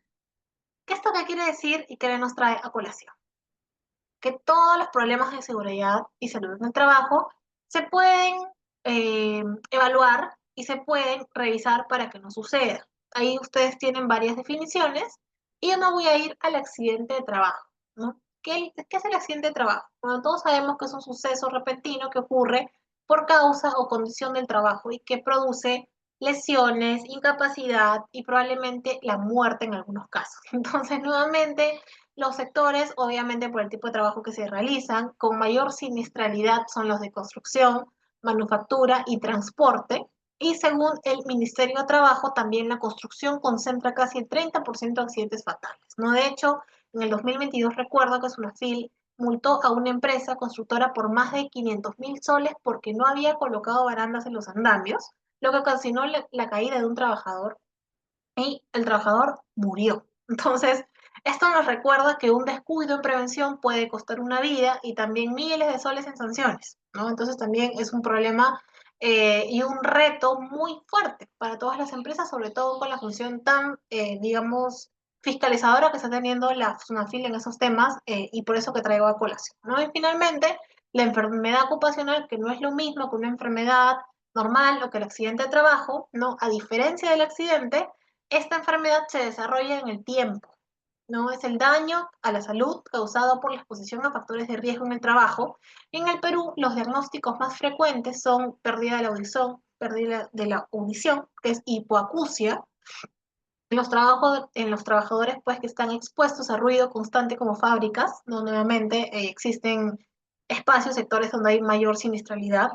¿esto qué quiere decir y qué nos trae a colación? Que todos los problemas de seguridad y salud en el trabajo se pueden evaluar y se pueden revisar para que no suceda. Ahí ustedes tienen varias definiciones y yo me voy a ir al accidente de trabajo, ¿no? ¿Qué es el accidente de trabajo? Bueno, todos sabemos que es un suceso repentino que ocurre por causa o condición del trabajo y que produce lesiones, incapacidad y probablemente la muerte en algunos casos. Entonces, nuevamente, los sectores, obviamente por el tipo de trabajo que se realizan, con mayor siniestralidad son los de construcción, manufactura y transporte. Y según el Ministerio de Trabajo, también la construcción concentra casi el 30% de accidentes fatales, ¿no? De hecho, en el 2022 recuerdo que Sunafil multó a una empresa constructora por más de 500.000 soles porque no había colocado barandas en los andamios, lo que ocasionó la caída de un trabajador y el trabajador murió. Entonces, esto nos recuerda que un descuido en prevención puede costar una vida y también miles de soles en sanciones, ¿no? Entonces también es un problema y un reto muy fuerte para todas las empresas, sobre todo con la función tan, digamos, fiscalizadora que está teniendo la SUNAFIL en esos temas y por eso que traigo a colación, ¿no? Y finalmente, la enfermedad ocupacional, que no es lo mismo que una enfermedad normal o que el accidente de trabajo, ¿no? A diferencia del accidente, esta enfermedad se desarrolla en el tiempo, ¿no? Es el daño a la salud causado por la exposición a factores de riesgo en el trabajo. En el Perú, los diagnósticos más frecuentes son pérdida de la audición, que es hipoacusia, en los trabajadores pues, que están expuestos a ruido constante como fábricas, ¿no? Nuevamente existen espacios, sectores donde hay mayor siniestralidad.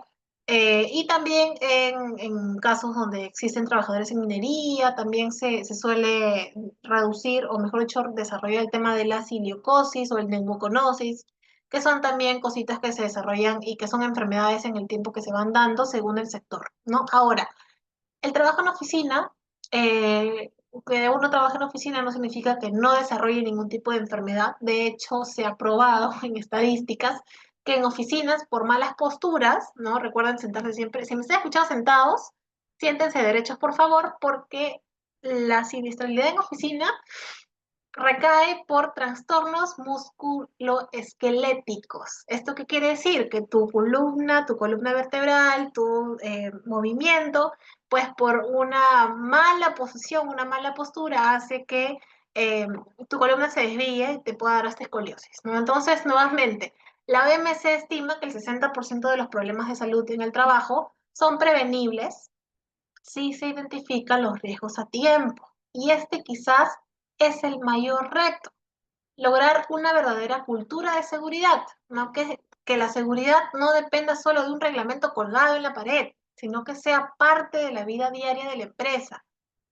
Y también en casos donde existen trabajadores en minería, también se suele reducir, o mejor dicho, desarrollar el tema de la siliocosis o el neumoconosis, que son también cositas que se desarrollan y que son enfermedades en el tiempo que se van dando según el sector, ¿no? Ahora, el trabajo en oficina, que uno trabaje en oficina no significa que no desarrolle ningún tipo de enfermedad. De hecho, se ha probado en estadísticas que en oficinas, por malas posturas, ¿no? Recuerden sentarse siempre. Si me están escuchando sentados, siéntense derechos, por favor, porque la siniestralidad en oficina recae por trastornos musculoesqueléticos. ¿Esto qué quiere decir? Que tu columna vertebral, tu movimiento, pues por una mala posición, una mala postura, hace que eh, tu columna se desvíe y te pueda dar hasta escoliosis, ¿no? Entonces, nuevamente, la OMS estima que el 60% de los problemas de salud en el trabajo son prevenibles si se identifican los riesgos a tiempo. Y este quizás es el mayor reto, lograr una verdadera cultura de seguridad, ¿no? Que la seguridad no dependa solo de un reglamento colgado en la pared, sino que sea parte de la vida diaria de la empresa.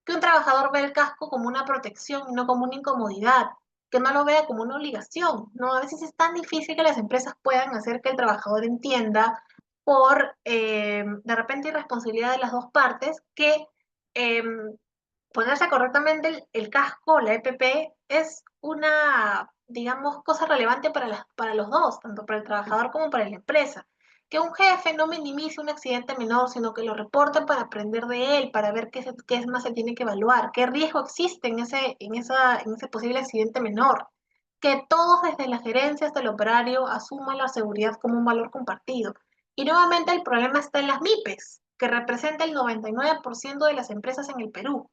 Que un trabajador vea el casco como una protección y no como una incomodidad, que no lo vea como una obligación, ¿no? A veces es tan difícil que las empresas puedan hacer que el trabajador entienda por, de repente, irresponsabilidad de las dos partes, que eh, ponerse correctamente el casco, la EPP, es una, digamos, cosa relevante para los dos, tanto para el trabajador como para la empresa. Que un jefe no minimice un accidente menor, sino que lo reporte para aprender de él, para ver qué es más se tiene que evaluar, qué riesgo existe en ese posible accidente menor. Que todos, desde la gerencia hasta el operario, asuman la seguridad como un valor compartido. Y nuevamente el problema está en las MIPES, que representa el 99% de las empresas en el Perú.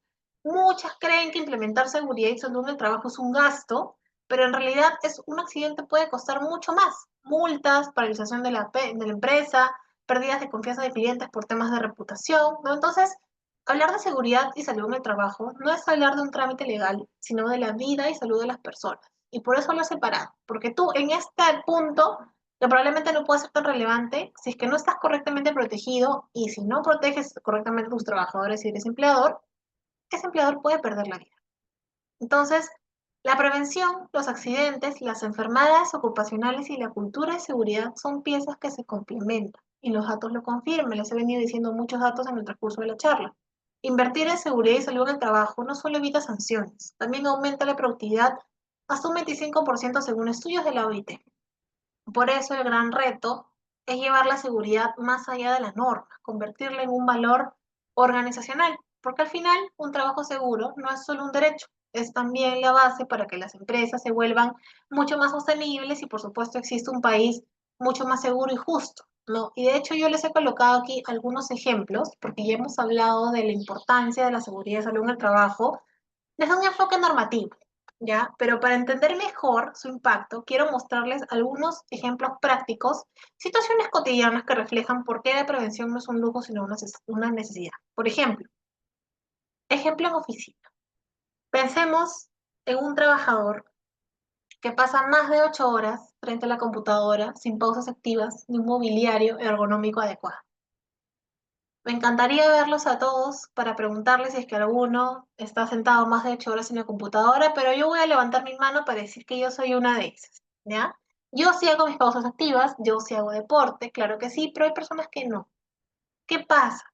Muchas creen que implementar seguridad y salud en el trabajo es un gasto, pero en realidad un accidente puede costar mucho más. Multas, paralización de la empresa, pérdidas de confianza de clientes por temas de reputación, ¿no? Entonces, hablar de seguridad y salud en el trabajo no es hablar de un trámite legal, sino de la vida y salud de las personas. Y por eso lo he separado, porque tú en este punto, que probablemente no puede ser tan relevante, si es que no estás correctamente protegido y si no proteges correctamente a tus trabajadores y eres empleador, ese empleador puede perder la vida. Entonces, la prevención, los accidentes, las enfermedades ocupacionales y la cultura de seguridad son piezas que se complementan y los datos lo confirman. Les he venido diciendo muchos datos en el transcurso de la charla. Invertir en seguridad y salud en el trabajo no solo evita sanciones, también aumenta la productividad hasta un 25% según estudios de la OIT. Por eso el gran reto es llevar la seguridad más allá de la norma, convertirla en un valor organizacional, porque al final un trabajo seguro no es solo un derecho, es también la base para que las empresas se vuelvan mucho más sostenibles y por supuesto existe un país mucho más seguro y justo, ¿no? Y de hecho yo les he colocado aquí algunos ejemplos, porque ya hemos hablado de la importancia de la seguridad y salud en el trabajo desde un enfoque normativo, ¿ya? Pero para entender mejor su impacto, quiero mostrarles algunos ejemplos prácticos, situaciones cotidianas que reflejan por qué la prevención no es un lujo, sino una necesidad. Por ejemplo en oficina. Pensemos en un trabajador que pasa más de 8 horas frente a la computadora sin pausas activas ni un mobiliario ergonómico adecuado. Me encantaría verlos a todos para preguntarles si es que alguno está sentado más de 8 horas en la computadora, pero yo voy a levantar mi mano para decir que yo soy una de esas, ¿ya? Yo sí hago mis pausas activas, yo sí hago deporte, claro que sí, pero hay personas que no. ¿Qué pasa?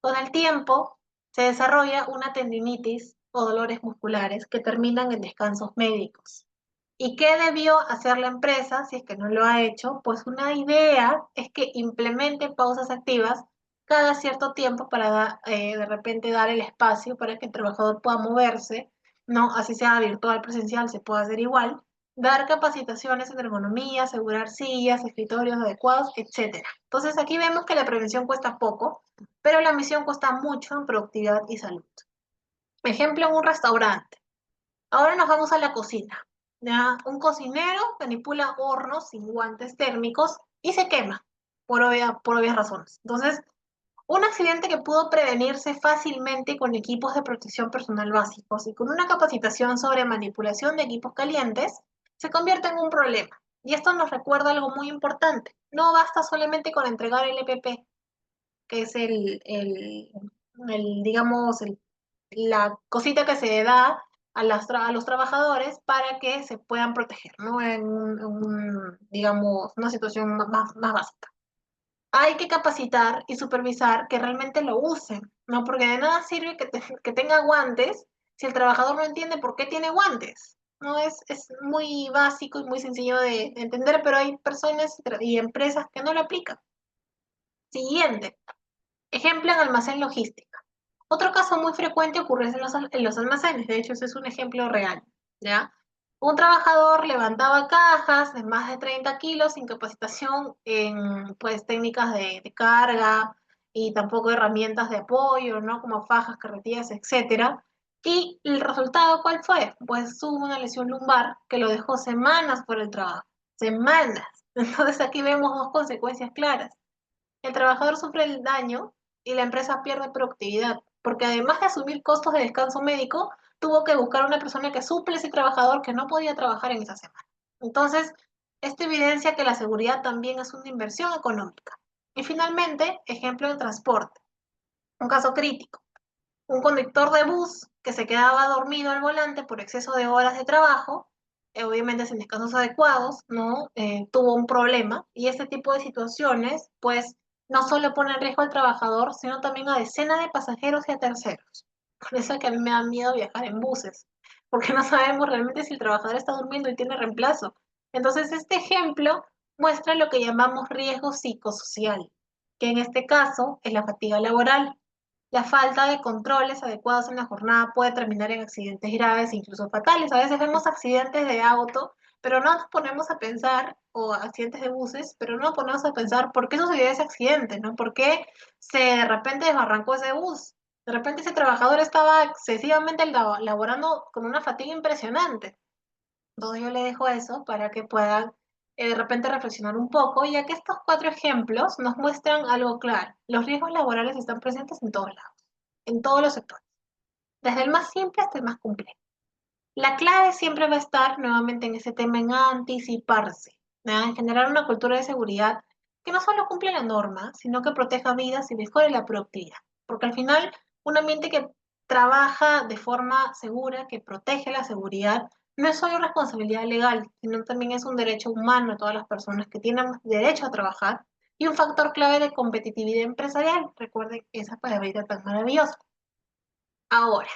Con el tiempo se desarrolla una tendinitis o dolores musculares que terminan en descansos médicos. ¿Y qué debió hacer la empresa si es que no lo ha hecho? Pues una idea es que implemente pausas activas cada cierto tiempo para de repente dar el espacio para que el trabajador pueda moverse, ¿no? Así sea virtual, presencial, se puede hacer igual. Dar capacitaciones en ergonomía, asegurar sillas, escritorios adecuados, etcétera. Entonces aquí vemos que la prevención cuesta poco, pero la misión cuesta mucho en productividad y salud. Ejemplo en un restaurante. Ahora nos vamos a la cocina. ¿Ya? Un cocinero manipula hornos sin guantes térmicos y se quema por obvias razones. Entonces, un accidente que pudo prevenirse fácilmente con equipos de protección personal básicos y con una capacitación sobre manipulación de equipos calientes se convierte en un problema. Y esto nos recuerda algo muy importante. No basta solamente con entregar el EPP, que es digamos, la cosita que se da a los trabajadores para que se puedan proteger, ¿no? Digamos, una situación más básica. Hay que capacitar y supervisar que realmente lo usen, ¿no? Porque de nada sirve que tenga guantes si el trabajador no entiende por qué tiene guantes. No es muy básico y muy sencillo de entender, pero hay personas y empresas que no lo aplican. Siguiente, ejemplo en almacén logística. Otro caso muy frecuente ocurre en los almacenes, de hecho ese es un ejemplo real, ¿ya? Un trabajador levantaba cajas de más de 30 kilos sin capacitación en pues, técnicas de carga y tampoco herramientas de apoyo, ¿no? Como fajas, carretillas, etcétera. Y el resultado, ¿cuál fue? Pues tuvo una lesión lumbar que lo dejó semanas por el trabajo. Semanas. Entonces aquí vemos dos consecuencias claras. El trabajador sufre el daño y la empresa pierde productividad, porque además de asumir costos de descanso médico, tuvo que buscar una persona que suple a ese trabajador que no podía trabajar en esa semana. Entonces, esto evidencia que la seguridad también es una inversión económica. Y finalmente, ejemplo de transporte, un caso crítico. Un conductor de bus que se quedaba dormido al volante por exceso de horas de trabajo, obviamente sin descansos adecuados, ¿no? Tuvo un problema y este tipo de situaciones, pues, no solo pone en riesgo al trabajador, sino también a decenas de pasajeros y a terceros. Por eso es que a mí me da miedo viajar en buses, porque no sabemos realmente si el trabajador está durmiendo y tiene reemplazo. Entonces, este ejemplo muestra lo que llamamos riesgo psicosocial, que en este caso es la fatiga laboral. La falta de controles adecuados en la jornada puede terminar en accidentes graves e incluso fatales. A veces vemos accidentes de auto, pero no nos ponemos a pensar, o accidentes de buses, pero no nos ponemos a pensar por qué sucedió ese accidente, ¿no? ¿Por qué se de repente desbarrancó ese bus? De repente ese trabajador estaba excesivamente laborando con una fatiga impresionante. Entonces yo le dejo eso para que puedan de repente reflexionar un poco, ya que estos cuatro ejemplos nos muestran algo claro. Los riesgos laborales están presentes en todos lados, en todos los sectores, desde el más simple hasta el más complejo. La clave siempre va a estar nuevamente en ese tema, en anticiparse, ¿no? En generar una cultura de seguridad que no solo cumple la norma, sino que proteja vidas y mejore la productividad. Porque al final, un ambiente que trabaja de forma segura, que protege la seguridad, no es solo responsabilidad legal, sino también es un derecho humano de todas las personas que tienen derecho a trabajar y un factor clave de competitividad empresarial. Recuerden esa palabrita tan maravillosa. Ahora,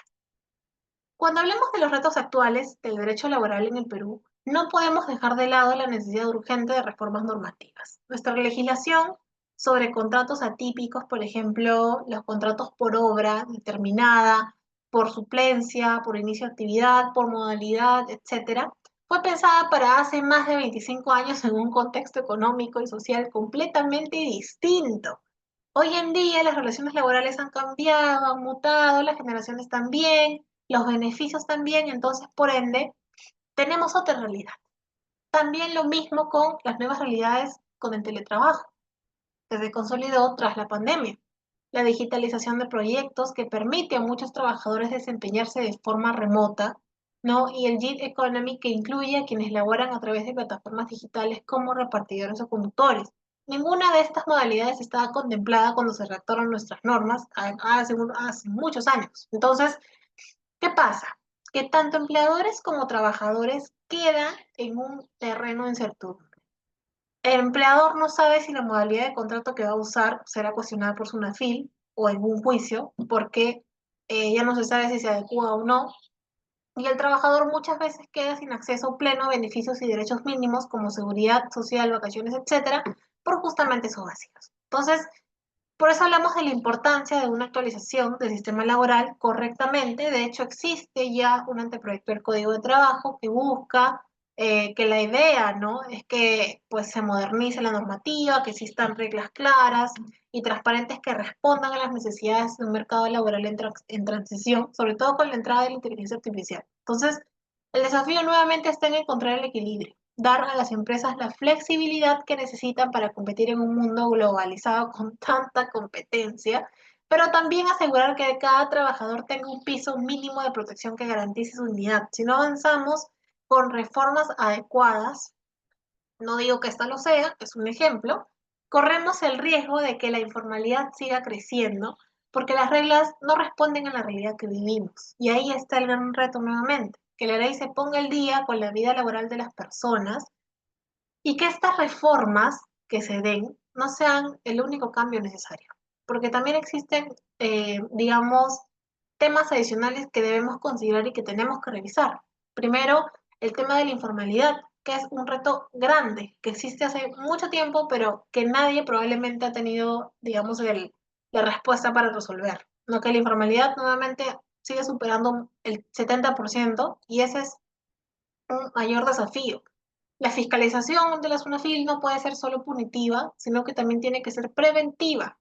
Cuando hablamos de los retos actuales del derecho laboral en el Perú, no podemos dejar de lado la necesidad urgente de reformas normativas. Nuestra legislación sobre contratos atípicos, por ejemplo, los contratos por obra determinada, por suplencia, por inicio de actividad, por modalidad, etcétera, fue pensada para hace más de 25 años en un contexto económico y social completamente distinto. Hoy en día las relaciones laborales han cambiado, han mutado, las generaciones también, los beneficios también, entonces por ende tenemos otra realidad. También lo mismo con las nuevas realidades con el teletrabajo, que se consolidó tras la pandemia. La digitalización de proyectos que permite a muchos trabajadores desempeñarse de forma remota, ¿no? Y el gig economy que incluye a quienes laboran a través de plataformas digitales como repartidores o conductores. Ninguna de estas modalidades estaba contemplada cuando se redactaron nuestras normas hace muchos años. Entonces, ¿qué pasa? Que tanto empleadores como trabajadores quedan en un terreno incertidumbre. El empleador no sabe si la modalidad de contrato que va a usar será cuestionada por su NAFIL o en un juicio, porque ya no se sabe si se adecua o no, y el trabajador muchas veces queda sin acceso pleno a beneficios y derechos mínimos como seguridad social, vacaciones, etcétera, por justamente esos vacíos. Entonces, por eso hablamos de la importancia de una actualización del sistema laboral correctamente. De hecho, existe ya un anteproyecto del Código de Trabajo que busca que la idea, ¿no? Es que pues se modernice la normativa, que existan reglas claras y transparentes que respondan a las necesidades de un mercado laboral en transición, sobre todo con la entrada de la inteligencia artificial. Entonces, el desafío nuevamente está en encontrar el equilibrio, dar a las empresas la flexibilidad que necesitan para competir en un mundo globalizado con tanta competencia, pero también asegurar que cada trabajador tenga un piso mínimo de protección que garantice su dignidad. Si no avanzamos con reformas adecuadas, no digo que esta lo sea, es un ejemplo, corremos el riesgo de que la informalidad siga creciendo porque las reglas no responden a la realidad que vivimos. Y ahí está el gran reto nuevamente, que la ley se ponga al día con la vida laboral de las personas y que estas reformas que se den no sean el único cambio necesario, porque también existen, digamos, temas adicionales que debemos considerar y que tenemos que revisar. Primero, el tema de la informalidad, que es un reto grande, que existe hace mucho tiempo, pero que nadie probablemente ha tenido, digamos, la respuesta para resolver. ¿No? Que la informalidad nuevamente sigue superando el 70% y ese es un mayor desafío. La fiscalización de la SUNAFIL no puede ser solo punitiva, sino que también tiene que ser preventiva.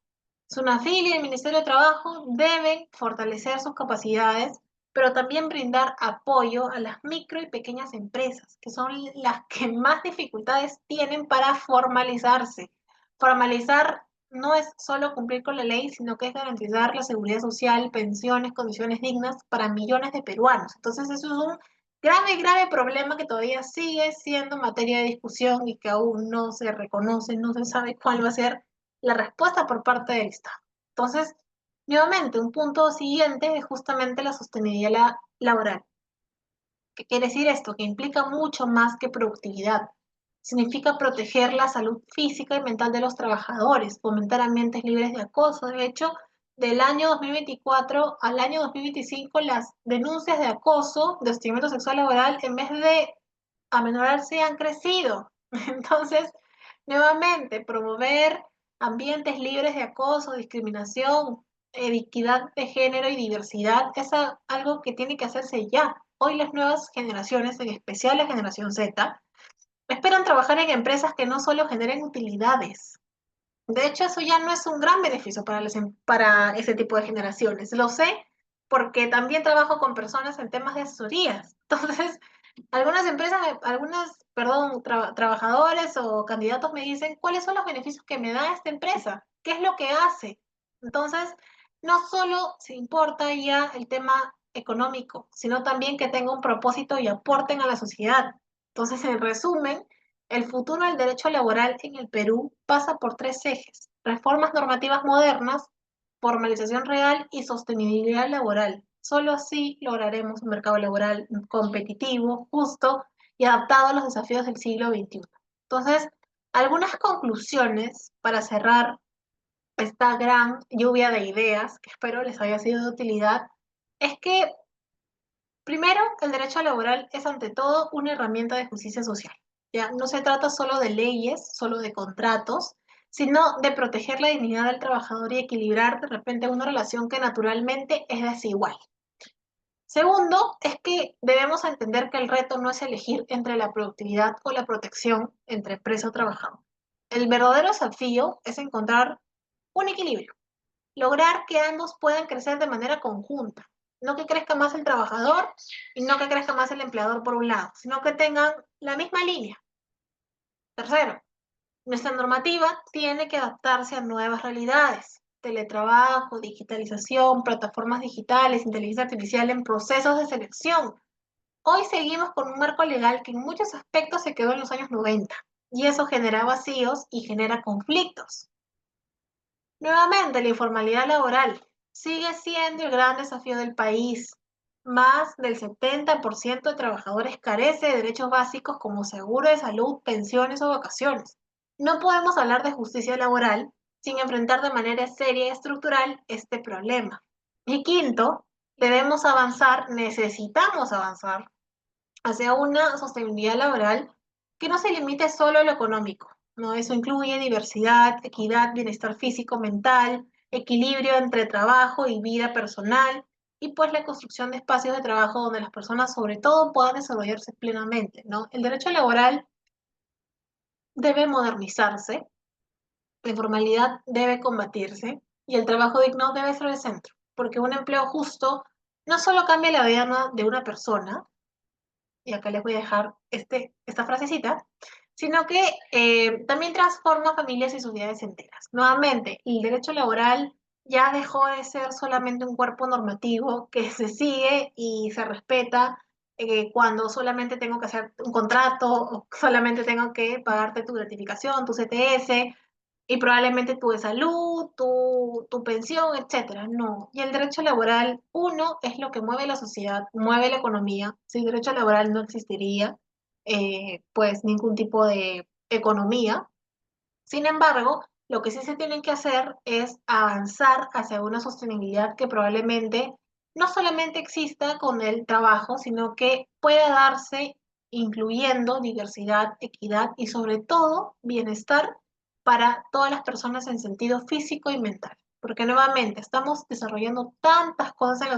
SUNAFIL y el Ministerio de Trabajo deben fortalecer sus capacidades, pero también brindar apoyo a las micro y pequeñas empresas, que son las que más dificultades tienen para formalizarse. Formalizar no es solo cumplir con la ley, sino que es garantizar la seguridad social, pensiones, condiciones dignas para millones de peruanos. Entonces, eso es un grave, grave problema que todavía sigue siendo materia de discusión y que aún no se reconoce, no se sabe cuál va a ser la respuesta por parte del Estado. Entonces, nuevamente, un punto siguiente es justamente la sostenibilidad laboral. ¿Qué quiere decir esto? Que implica mucho más que productividad. Significa proteger la salud física y mental de los trabajadores, fomentar ambientes libres de acoso. De hecho, del año 2024 al año 2025, las denuncias de acoso, de hostigamiento sexual laboral, en vez de amenorarse, han crecido. Entonces, nuevamente, promover ambientes libres de acoso, discriminación, equidad de género y diversidad es algo que tiene que hacerse ya. Hoy las nuevas generaciones, en especial la generación Z, esperan trabajar en empresas que no solo generen utilidades. De hecho, eso ya no es un gran beneficio para ese tipo de generaciones. Lo sé porque también trabajo con personas en temas de asesorías. Entonces, algunas empresas, perdón, trabajadores o candidatos me dicen cuáles son los beneficios que me da esta empresa, qué es lo que hace. Entonces, no solo se importa ya el tema económico, sino también que tenga un propósito y aporten a la sociedad. Entonces, en resumen, el futuro del derecho laboral en el Perú pasa por tres ejes: reformas normativas modernas, formalización real y sostenibilidad laboral. Solo así lograremos un mercado laboral competitivo, justo y adaptado a los desafíos del siglo XXI. Entonces, algunas conclusiones para cerrar esta gran lluvia de ideas, que espero les haya sido de utilidad, es que Primero, el derecho laboral es ante todo una herramienta de justicia social. Ya no se trata solo de leyes, solo de contratos, sino de proteger la dignidad del trabajador y equilibrar de repente una relación que naturalmente es desigual. Segundo, es que debemos entender que el reto no es elegir entre la productividad o la protección entre empresa o trabajador. El verdadero desafío es encontrar un equilibrio, lograr que ambos puedan crecer de manera conjunta, no que crezca más el trabajador y no que crezca más el empleador por un lado, sino que tengan la misma línea. Tercero, nuestra normativa tiene que adaptarse a nuevas realidades: teletrabajo, digitalización, plataformas digitales, inteligencia artificial en procesos de selección. Hoy seguimos con un marco legal que en muchos aspectos se quedó en los años 90 y eso genera vacíos y genera conflictos. Nuevamente, la informalidad laboral sigue siendo el gran desafío del país. Más del 70% de trabajadores carece de derechos básicos como seguro de salud, pensiones o vacaciones. No podemos hablar de justicia laboral sin enfrentar de manera seria y estructural este problema. Y quinto, debemos avanzar, necesitamos avanzar hacia una sostenibilidad laboral que no se limite solo a lo económico, ¿no? Eso incluye diversidad, equidad, bienestar físico, mental, equilibrio entre trabajo y vida personal, y pues la construcción de espacios de trabajo donde las personas sobre todo puedan desarrollarse plenamente, ¿no? El derecho laboral debe modernizarse, la informalidad debe combatirse y el trabajo digno debe ser el centro, porque un empleo justo no solo cambia la vida de una persona, y acá les voy a dejar esta frasecita, sino que también transforma familias y sociedades enteras. Nuevamente, el derecho laboral ya dejó de ser solamente un cuerpo normativo que se sigue y se respeta cuando solamente tengo que hacer un contrato o solamente tengo que pagarte tu gratificación, tu CTS, y probablemente tu de salud, tu pensión, etcétera. No. Y el derecho laboral, uno, es lo que mueve la sociedad, mueve la economía. Sin derecho laboral no existiría, pues, ningún tipo de economía. Sin embargo, lo que sí se tienen que hacer es avanzar hacia una sostenibilidad que probablemente no solamente exista con el trabajo, sino que pueda darse incluyendo diversidad, equidad y sobre todo bienestar para todas las personas en sentido físico y mental. Porque nuevamente estamos desarrollando tantas cosas en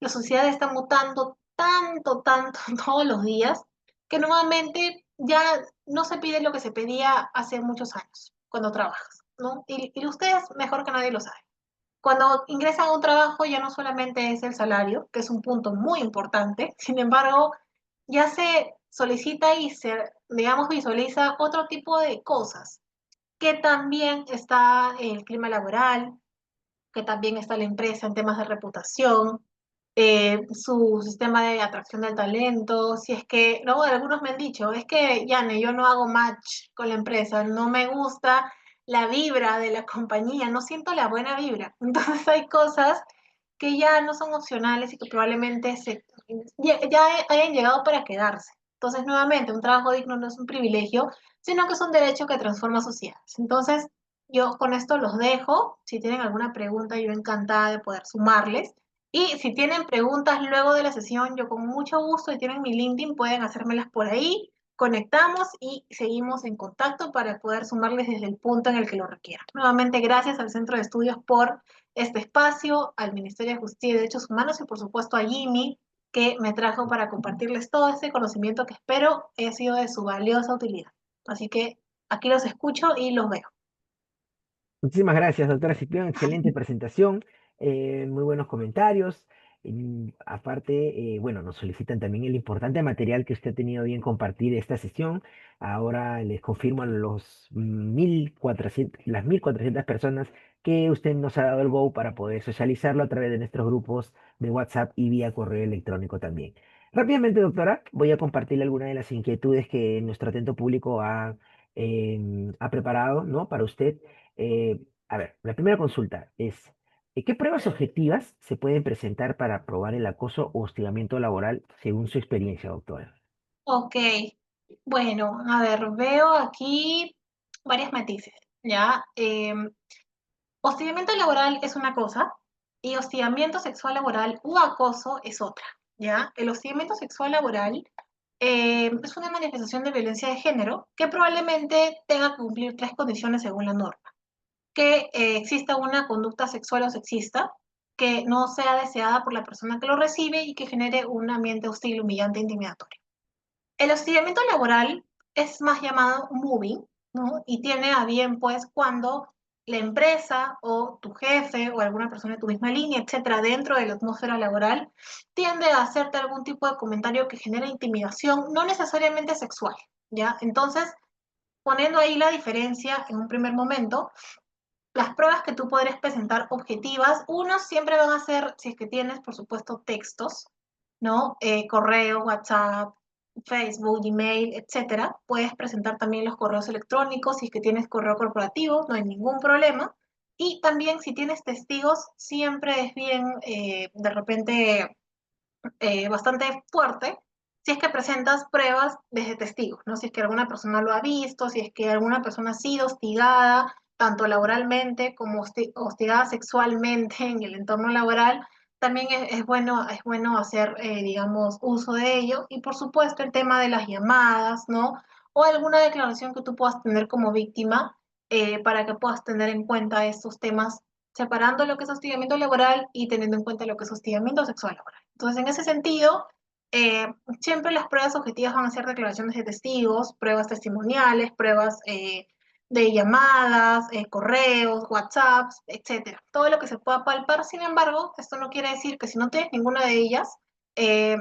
la sociedad está mutando tanto, tanto todos los días, que nuevamente ya no se pide lo que se pedía hace muchos años cuando trabajas, ¿no? Y ustedes mejor que nadie lo saben. Cuando ingresan a un trabajo ya no solamente es el salario, que es un punto muy importante, sin embargo, ya se solicita y se, digamos, visualiza otro tipo de cosas, que también está el clima laboral, que también está la empresa en temas de reputación, su sistema de atracción del talento, si es que, no, algunos me han dicho, es que, Yane, yo no hago match con la empresa, no me gusta la vibra de la compañía, no siento la buena vibra. Entonces hay cosas que ya no son opcionales y que probablemente ya hayan llegado para quedarse. Entonces, nuevamente, un trabajo digno no es un privilegio, sino que es un derecho que transforma sociedades. Entonces, yo con esto los dejo. Si tienen alguna pregunta, yo encantada de poder sumarles. Y si tienen preguntas luego de la sesión, yo con mucho gusto y tienen mi LinkedIn, pueden hacérmelas por ahí. Conectamos y seguimos en contacto para poder sumarles desde el punto en el que lo requieran. Nuevamente, gracias al Centro de Estudios por este espacio, al Ministerio de Justicia y Derechos Humanos y por supuesto a Jimmy, que me trajo para compartirles todo este conocimiento que espero haya sido de su valiosa utilidad. Así que aquí los escucho y los veo. Muchísimas gracias, doctora Ciprián. Excelente presentación, muy buenos comentarios. Aparte, bueno, nos solicitan también el importante material que usted ha tenido bien compartir esta sesión. Ahora les confirmo a las 1.400 personas que usted nos ha dado el go para poder socializarlo a través de nuestros grupos de WhatsApp y vía correo electrónico también. Rápidamente, doctora, voy a compartirle algunas de las inquietudes que nuestro atento público ha preparado, ¿no? Para usted. A ver, la primera consulta es, ¿qué pruebas objetivas se pueden presentar para probar el acoso o hostigamiento laboral según su experiencia, doctora? Ok, bueno, a ver, veo aquí varias matices, ¿ya? Hostigamiento laboral es una cosa y hostigamiento sexual laboral u acoso es otra. ¿ya? El hostigamiento sexual laboral es una manifestación de violencia de género que probablemente tenga que cumplir tres condiciones según la norma. Que exista una conducta sexual o sexista, que no sea deseada por la persona que lo recibe y que genere un ambiente hostil, humillante e intimidatorio. El hostigamiento laboral es más llamado moving, ¿no? Y tiene a bien, pues, cuando la empresa o tu jefe o alguna persona de tu misma línea, etcétera, dentro de la atmósfera laboral, tiende a hacerte algún tipo de comentario que genera intimidación, no necesariamente sexual, ¿ya? Entonces, poniendo ahí la diferencia en un primer momento, las pruebas que tú podrías presentar objetivas, uno siempre van a ser, si es que tienes, por supuesto, textos, ¿no? Correo, WhatsApp, Facebook, Gmail, etcétera. Puedes presentar también los correos electrónicos, si es que tienes correo corporativo, no hay ningún problema. Y también si tienes testigos, siempre es bien, de repente, bastante fuerte si es que presentas pruebas desde testigos, ¿no? Si es que alguna persona lo ha visto, si es que alguna persona ha sido hostigada, tanto laboralmente como hostigada sexualmente en el entorno laboral, también es bueno hacer, digamos, uso de ello. Y por supuesto el tema de las llamadas, ¿no? O alguna declaración que tú puedas tener como víctima para que puedas tener en cuenta estos temas separando lo que es hostigamiento laboral y teniendo en cuenta lo que es hostigamiento sexual laboral. Entonces, en ese sentido, eh, siempre las pruebas objetivas van a ser declaraciones de testigos, pruebas testimoniales, pruebas de llamadas, correos, WhatsApps, etcétera. Todo lo que se pueda palpar. Sin embargo, esto no quiere decir que si no tienes ninguna de ellas, eh,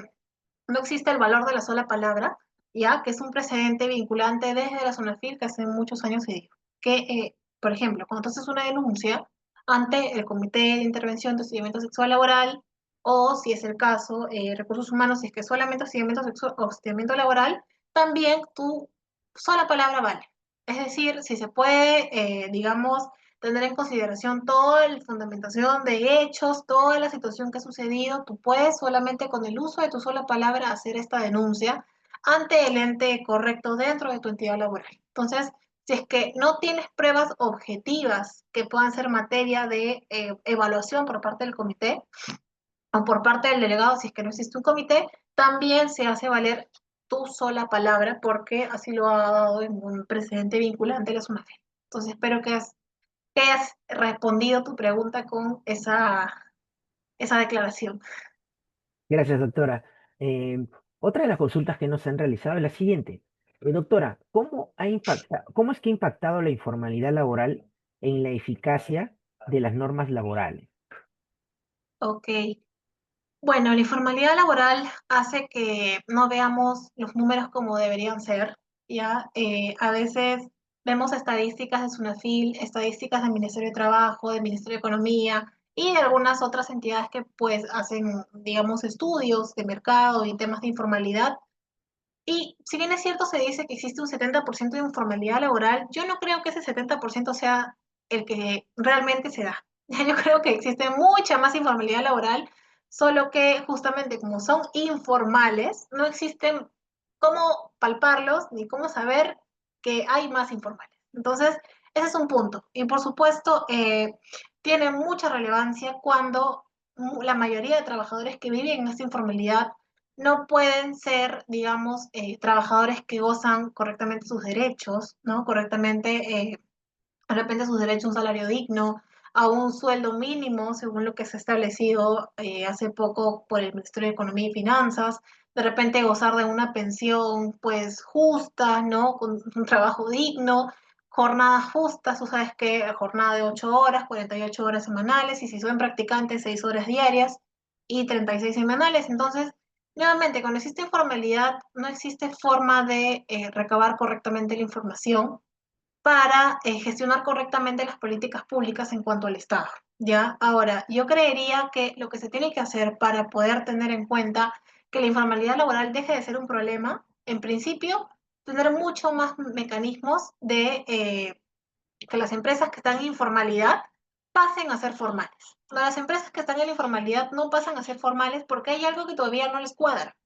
no existe el valor de la sola palabra, ya que es un precedente vinculante desde la ZONAFIL que hace muchos años se dijo. Que, por ejemplo, cuando tú haces una denuncia ante el Comité de Intervención de Hostigamiento Sexual Laboral, o si es el caso, recursos humanos, si es que solamente hostigamiento sexual o hostigamiento laboral, también tu sola palabra vale. Es decir, si se puede, digamos, tener en consideración toda la fundamentación de hechos, toda la situación que ha sucedido, tú puedes solamente con el uso de tu sola palabra hacer esta denuncia ante el ente correcto dentro de tu entidad laboral. Entonces, si es que no tienes pruebas objetivas que puedan ser materia de evaluación por parte del comité o por parte del delegado, si es que no existe un comité, también se hace valer tu sola palabra porque así lo ha dado en un precedente vinculante la SUNAFE. Entonces, espero que hayas respondido tu pregunta con esa declaración. Gracias, doctora. Eh, Otra de las consultas que nos han realizado es la siguiente. Doctora, ¿cómo es que ha impactado la informalidad laboral en la eficacia de las normas laborales? Ok. Bueno, la informalidad laboral hace que no veamos los números como deberían ser, ¿ya? A veces vemos estadísticas de SUNAFIL, estadísticas del Ministerio de Trabajo, del Ministerio de Economía y de algunas otras entidades que pues hacen, digamos, estudios de mercado y temas de informalidad. Y si bien es cierto, se dice que existe un 70% de informalidad laboral, yo no creo que ese 70% sea el que realmente se da. Yo creo que existe mucha más informalidad laboral, solo que justamente como son informales, no existen cómo palparlos ni cómo saber que hay más informales. Entonces, ese es un punto. Y por supuesto, tiene mucha relevancia cuando la mayoría de trabajadores que viven en esta informalidad no pueden ser, digamos, trabajadores que gozan correctamente sus derechos, ¿no? Correctamente, de repente sus derechos a un salario digno, a un sueldo mínimo, según lo que se ha establecido hace poco por el Ministerio de Economía y Finanzas, de repente gozar de una pensión, pues, justa, ¿no? Con un trabajo digno, jornadas justas, tú sabes que jornada de 8 horas, 48 horas semanales, y si son practicantes, 6 horas diarias y 36 semanales. Entonces, nuevamente, cuando existe informalidad, no existe forma de recabar correctamente la información para gestionar correctamente las políticas públicas en cuanto al Estado. ¿Ya? Ahora, yo creería que lo que se tiene que hacer para poder tener en cuenta que la informalidad laboral deje de ser un problema, en principio, tener mucho más mecanismos de que las empresas que están en informalidad pasen a ser formales. Las empresas que están en la informalidad no pasan a ser formales porque hay algo que todavía no les cuadra.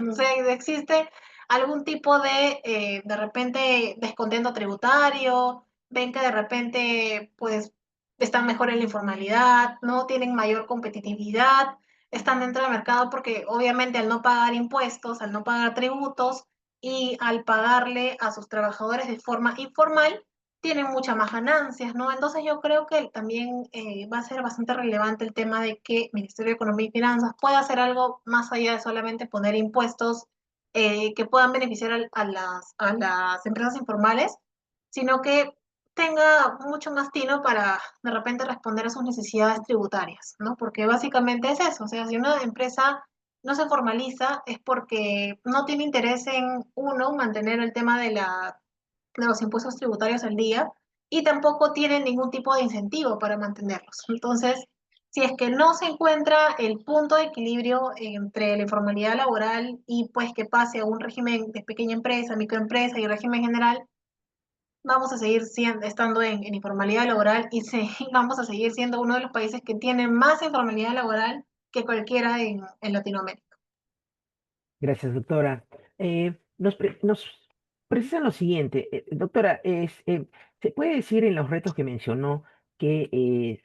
O sea, existe algún tipo de repente, descontento tributario, ven que de repente, pues, están mejor en la informalidad, no tienen mayor competitividad. están dentro del mercado porque obviamente al no pagar impuestos, al no pagar tributos y al pagarle a sus trabajadores de forma informal, tienen muchas más ganancias, ¿no? Entonces yo creo que también va a ser bastante relevante el tema de que el Ministerio de Economía y Finanzas pueda hacer algo más allá de solamente poner impuestos que puedan beneficiar a las empresas informales, sino que tenga mucho más tino para de repente responder a sus necesidades tributarias, ¿no? Porque básicamente es eso, o sea, si una empresa no se formaliza es porque no tiene interés en, uno, mantener el tema de los impuestos tributarios al día y tampoco tiene ningún tipo de incentivo para mantenerlos. Entonces, si es que no se encuentra el punto de equilibrio entre la informalidad laboral y pues que pase a un régimen de pequeña empresa, microempresa y régimen general, vamos a seguir estando en informalidad laboral y vamos a seguir siendo uno de los países que tiene más informalidad laboral que cualquiera en Latinoamérica. Gracias, doctora. Nos precisan lo siguiente, doctora, ¿se puede decir en los retos que mencionó que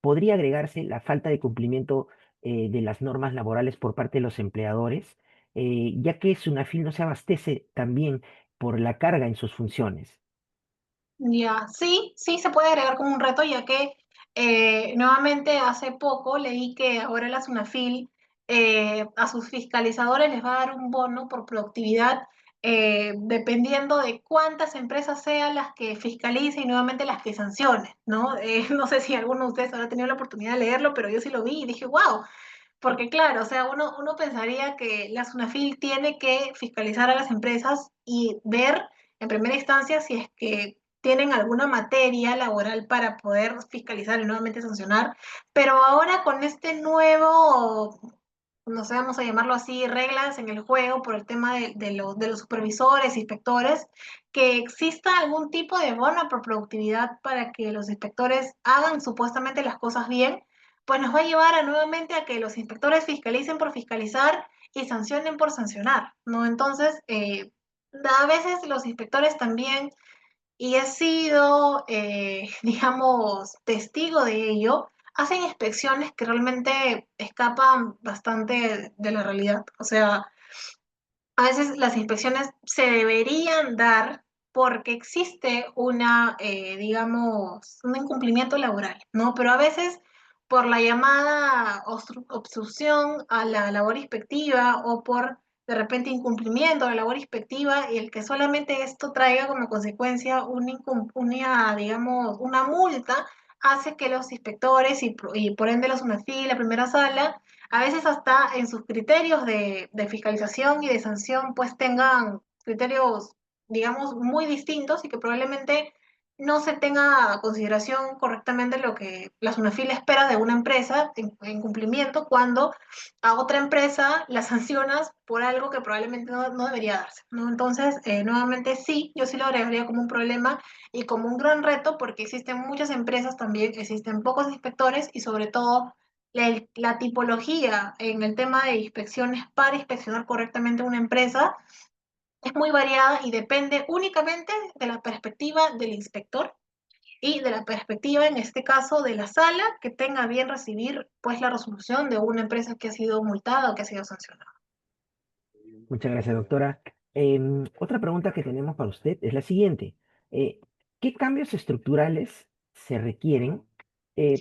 podría agregarse la falta de cumplimiento de las normas laborales por parte de los empleadores, ya que Sunafil no se abastece también por la carga en sus funciones? Ya, sí, sí se puede agregar como un reto, ya que nuevamente hace poco leí que ahora la SUNAFIL a sus fiscalizadores les va a dar un bono por productividad dependiendo de cuántas empresas sean las que fiscalicen y nuevamente las que sancionen, ¿no? No sé si alguno de ustedes habrá tenido la oportunidad de leerlo, pero yo sí lo vi y dije, wow, porque claro, o sea, uno pensaría que la SUNAFIL tiene que fiscalizar a las empresas y ver en primera instancia si es que tienen alguna materia laboral para poder fiscalizar y nuevamente sancionar, pero ahora con este nuevo, no sé, vamos a llamarlo así, reglas en el juego por el tema de los supervisores, inspectores, que exista algún tipo de bono por productividad para que los inspectores hagan supuestamente las cosas bien, pues nos va a llevar nuevamente a que los inspectores fiscalicen por fiscalizar y sancionen por sancionar, ¿no? Entonces, a veces los inspectores también, y he sido, digamos, testigo de ello, hacen inspecciones que realmente escapan bastante de la realidad. O sea, a veces las inspecciones se deberían dar porque existe una, digamos, un incumplimiento laboral, ¿no? Pero a veces por la llamada obstrucción a la labor inspectiva o por de repente incumplimiento a la labor inspectiva y el que solamente esto traiga como consecuencia una, digamos, una multa hace que los inspectores y por ende los UNAFI, la primera sala, a veces hasta en sus criterios de fiscalización y de sanción, pues tengan criterios, digamos, muy distintos y que probablemente no se tenga a consideración correctamente lo que la SUNAFIL espera de una empresa en cumplimiento cuando a otra empresa la sancionas por algo que probablemente no debería darse, ¿no? Entonces, nuevamente sí, yo sí lo agregaría como un problema y como un gran reto porque existen muchas empresas también, existen pocos inspectores y sobre todo la tipología en el tema de inspecciones para inspeccionar correctamente una empresa es muy variada y depende únicamente de la perspectiva del inspector y de la perspectiva, en este caso, de la sala que tenga bien recibir pues la resolución de una empresa que ha sido multada o que ha sido sancionada. Muchas gracias, doctora. Otra pregunta que tenemos para usted es la siguiente. Eh, ¿Qué cambios estructurales se requieren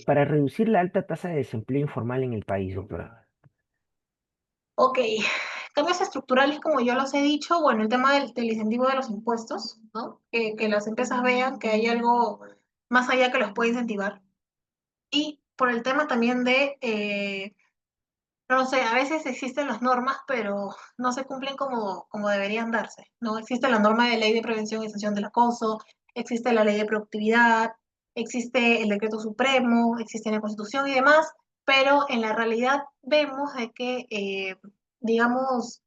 para reducir la alta tasa de desempleo informal en el país, doctora? Ok, cambios estructurales, como yo los he dicho, bueno, el tema del incentivo de los impuestos, ¿no? Que las empresas vean que hay algo más allá que los puede incentivar. Y por el tema también de no sé, a veces existen las normas, pero no se cumplen como deberían darse, ¿no? Existe la norma de ley de prevención y sanción del acoso, existe la ley de productividad, existe el decreto supremo, existe la Constitución y demás, pero en la realidad vemos de que, digamos,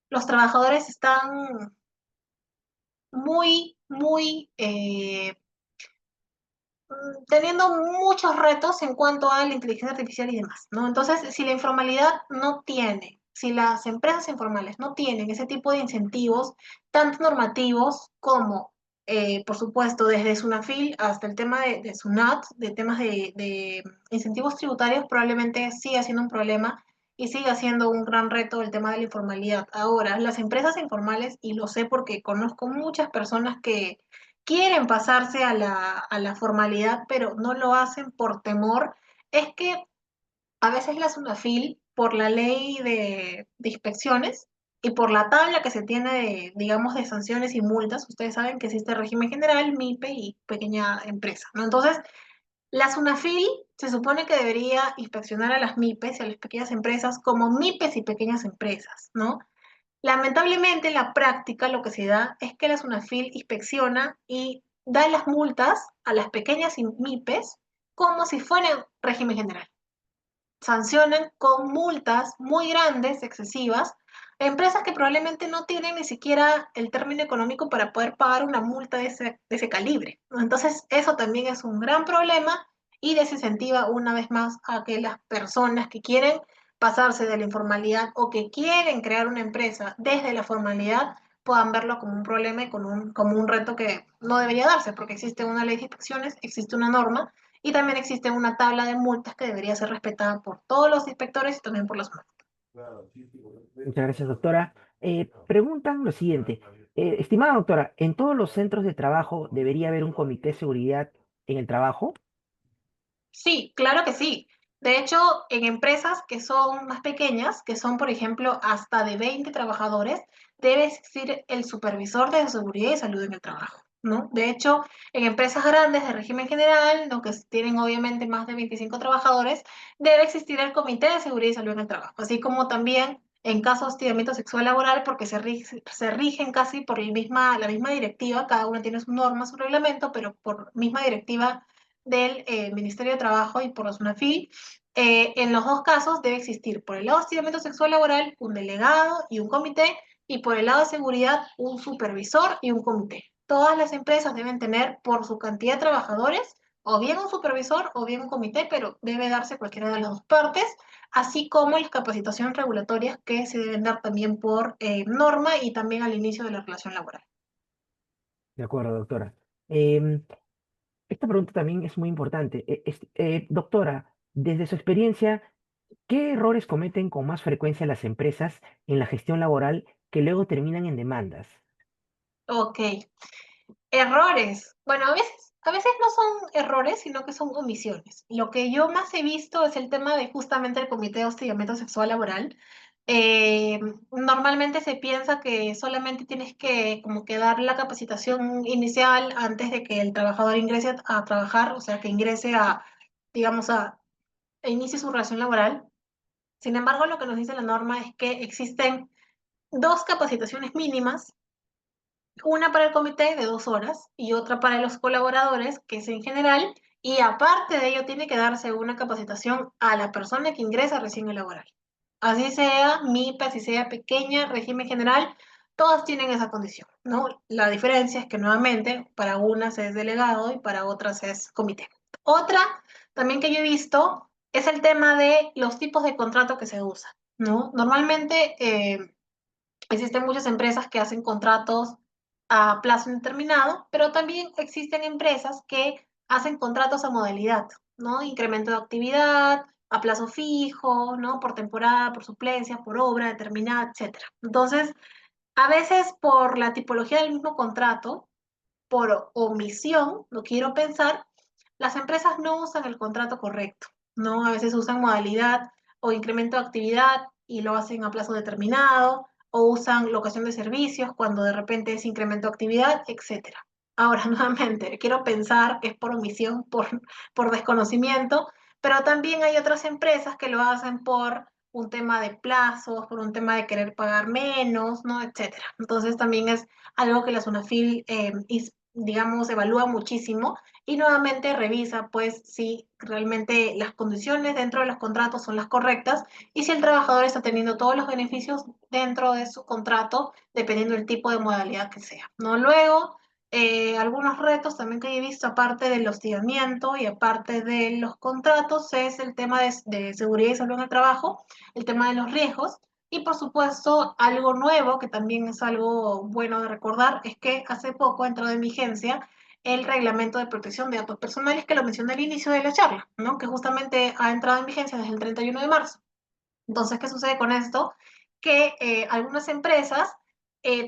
los trabajadores están muy teniendo muchos retos en cuanto a la inteligencia artificial y demás, ¿no? Entonces, si la informalidad no tiene, si las empresas informales no tienen ese tipo de incentivos, tanto normativos como, por supuesto, desde SUNAFIL hasta el tema de SUNAT, de temas de incentivos tributarios, probablemente siga siendo un problema y sigue siendo un gran reto el tema de la informalidad. Ahora, las empresas informales, y lo sé porque conozco muchas personas que quieren pasarse a la formalidad, pero no lo hacen por temor, es que a veces la SUNAFIL, por la ley de inspecciones y por la tabla que se tiene de, digamos, de sanciones y multas, ustedes saben que existe régimen general, MIPE y pequeña empresa, ¿no? Entonces, la SUNAFIL se supone que debería inspeccionar a las MIPES y a las pequeñas empresas como MIPES y pequeñas empresas, ¿no? Lamentablemente, en la práctica lo que se da es que la SUNAFIL inspecciona y da las multas a las pequeñas MIPES como si fueran régimen general. Sancionan con multas muy grandes, excesivas, a empresas que probablemente no tienen ni siquiera el término económico para poder pagar una multa de ese calibre, ¿no? Entonces, eso también es un gran problema y desincentiva una vez más a que las personas que quieren pasarse de la informalidad o que quieren crear una empresa desde la formalidad puedan verlo como un problema y como un reto que no debería darse, porque existe una ley de inspecciones, existe una norma y también existe una tabla de multas que debería ser respetada por todos los inspectores y también por las multas. Muchas gracias, doctora. Preguntan lo siguiente. Estimada doctora, ¿en todos los centros de trabajo debería haber un comité de seguridad en el trabajo? Sí, claro que sí. De hecho, en empresas que son más pequeñas, que son, por ejemplo, hasta de 20 trabajadores, debe existir el supervisor de seguridad y salud en el trabajo, ¿no? De hecho, en empresas grandes de régimen general, ¿no? Que tienen obviamente más de 25 trabajadores, debe existir el comité de seguridad y salud en el trabajo, así como también en caso de hostigamiento sexual laboral, porque se rigen casi por la misma directiva, cada uno tiene su norma, su reglamento, pero por misma directiva del Ministerio de Trabajo y por la SUNAFIL. En los dos casos debe existir por el lado de hostigamiento sexual laboral un delegado y un comité y por el lado de seguridad un supervisor y un comité. Todas las empresas deben tener por su cantidad de trabajadores o bien un supervisor o bien un comité, pero debe darse cualquiera de las dos partes, así como las capacitaciones regulatorias que se deben dar también por norma y también al inicio de la relación laboral. De acuerdo, doctora. Em, Esta pregunta también es muy importante. Doctora, desde su experiencia, ¿qué errores cometen con más frecuencia las empresas en la gestión laboral que luego terminan en demandas? Ok, errores. Bueno, a veces no son errores, sino que son omisiones. Lo que yo más he visto es el tema de justamente el Comité de Hostigamiento Sexual Laboral. Eh, Normalmente se piensa que solamente tienes que como que dar la capacitación inicial antes de que el trabajador ingrese a trabajar, o sea, que ingrese a, digamos, a inicie su relación laboral. Sin embargo, lo que nos dice la norma es que existen dos capacitaciones mínimas, una para el comité de 2 horas y otra para los colaboradores, que es en general, y aparte de ello tiene que darse una capacitación a la persona que ingresa recién a laboral. Así sea MIPA, así sea pequeña, régimen general, todas tienen esa condición, ¿no? La diferencia es que nuevamente para unas es delegado y para otras es comité. Otra también que yo he visto es el tema de los tipos de contrato que se usan, ¿no? Normalmente existen muchas empresas que hacen contratos a plazo indeterminado, pero también existen empresas que hacen contratos a modalidad, ¿no? Incremento de actividad, a plazo fijo, ¿no? Por temporada, por suplencia, por obra determinada, etcétera. Entonces, a veces por la tipología del mismo contrato, por omisión, no quiero pensar, las empresas no usan el contrato correcto, ¿no? A veces usan modalidad o incremento de actividad y lo hacen a plazo determinado, o usan locación de servicios cuando de repente es incremento de actividad, etcétera. Ahora, nuevamente, quiero pensar que es por omisión, por desconocimiento, pero también hay otras empresas que lo hacen por un tema de plazos, por un tema de querer pagar menos, ¿no? Etcétera. Entonces también es algo que la SUNAFIL digamos, evalúa muchísimo y nuevamente revisa, pues, si realmente las condiciones dentro de los contratos son las correctas y si el trabajador está teniendo todos los beneficios dentro de su contrato, dependiendo del tipo de modalidad que sea, ¿no? Luego, algunos retos también que he visto, aparte del hostigamiento y aparte de los contratos, es el tema de seguridad y salud en el trabajo, el tema de los riesgos. Y por supuesto, algo nuevo, que también es algo bueno de recordar, es que hace poco entró en vigencia el Reglamento de Protección de Datos Personales, que lo mencioné al inicio de la charla, ¿no? Que justamente ha entrado en vigencia desde el 31 de marzo. Entonces, ¿qué sucede con esto? Que algunas empresas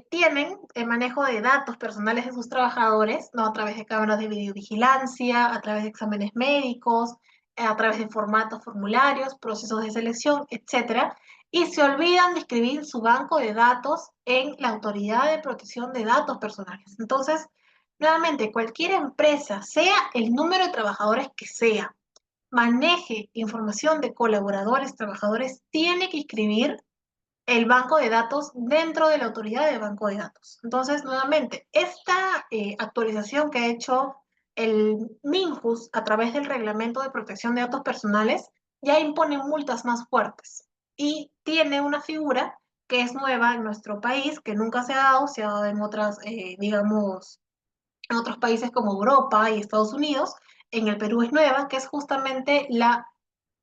tienen el manejo de datos personales de sus trabajadores, ¿no? A través de cámaras de videovigilancia, a través de exámenes médicos, a través de formatos, formularios, procesos de selección, etcétera, y se olvidan de escribir su banco de datos en la Autoridad de Protección de Datos Personales. Entonces, nuevamente, cualquier empresa, sea el número de trabajadores que sea, maneje información de colaboradores, trabajadores, tiene que inscribir el banco de datos dentro de la autoridad de banco de datos. Entonces, nuevamente, esta actualización que ha hecho el MINJUS a través del Reglamento de Protección de Datos Personales ya impone multas más fuertes y tiene una figura que es nueva en nuestro país, que nunca se ha dado en otras, digamos, en otros países como Europa y Estados Unidos. En el Perú es nueva, que es justamente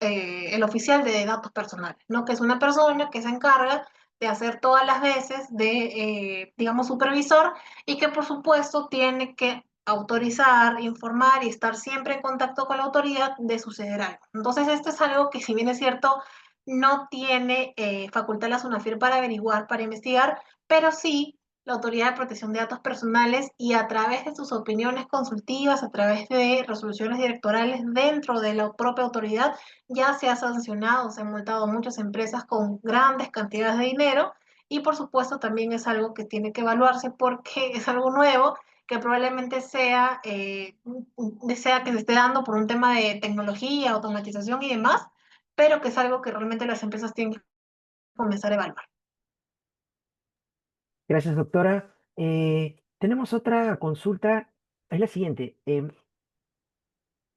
el oficial de datos personales, ¿no? Que es una persona que se encarga de hacer todas las veces de, digamos, supervisor y que por supuesto tiene que autorizar, informar y estar siempre en contacto con la autoridad de suceder algo. Entonces, esto es algo que, si bien es cierto, no tiene facultad la SUNAFIR para averiguar, para investigar, pero sí la Autoridad de Protección de Datos Personales, y a través de sus opiniones consultivas, a través de resoluciones directorales dentro de la propia autoridad, ya se ha sancionado, se han multado muchas empresas con grandes cantidades de dinero, y por supuesto también es algo que tiene que evaluarse porque es algo nuevo que probablemente sea que se esté dando por un tema de tecnología, automatización y demás, pero que es algo que realmente las empresas tienen que comenzar a evaluar. Gracias, doctora. Tenemos otra consulta, es la siguiente.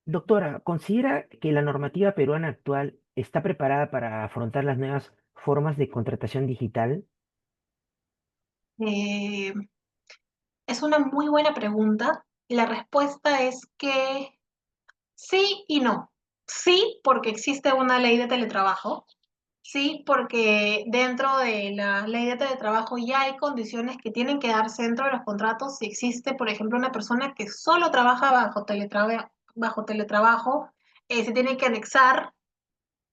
Doctora, ¿considera que la normativa peruana actual está preparada para afrontar las nuevas formas de contratación digital? Eh, es una muy buena pregunta y la respuesta es que sí y no. Sí, porque existe una ley de teletrabajo. Sí, porque dentro de la ley de teletrabajo ya hay condiciones que tienen que darse dentro de los contratos. Si existe, por ejemplo, una persona que solo trabaja bajo teletrabajo, se tiene que anexar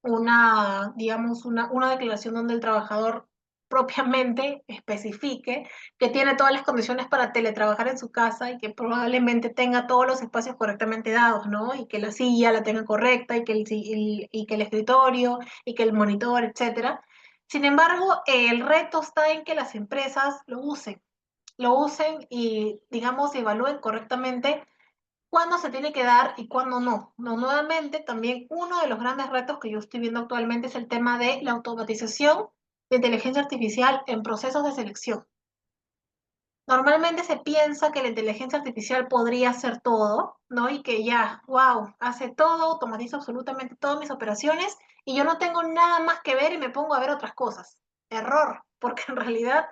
una, digamos, una declaración donde el trabajador propiamente especifique que tiene todas las condiciones para teletrabajar en su casa y que probablemente tenga todos los espacios correctamente dados, ¿no? Y que la silla la tenga correcta y que y que el escritorio y que el monitor, etcétera. Sin embargo, el reto está en que las empresas lo usen y, digamos, evalúen correctamente cuándo se tiene que dar y cuándo no. No, nuevamente, también uno de los grandes retos que yo estoy viendo actualmente es el tema de la automatización de inteligencia artificial en procesos de selección. Normalmente se piensa que la inteligencia artificial podría hacer todo, ¿no? Y que ya, wow, hace todo, automatiza absolutamente todas mis operaciones y yo no tengo nada más que ver y me pongo a ver otras cosas. Error, porque en realidad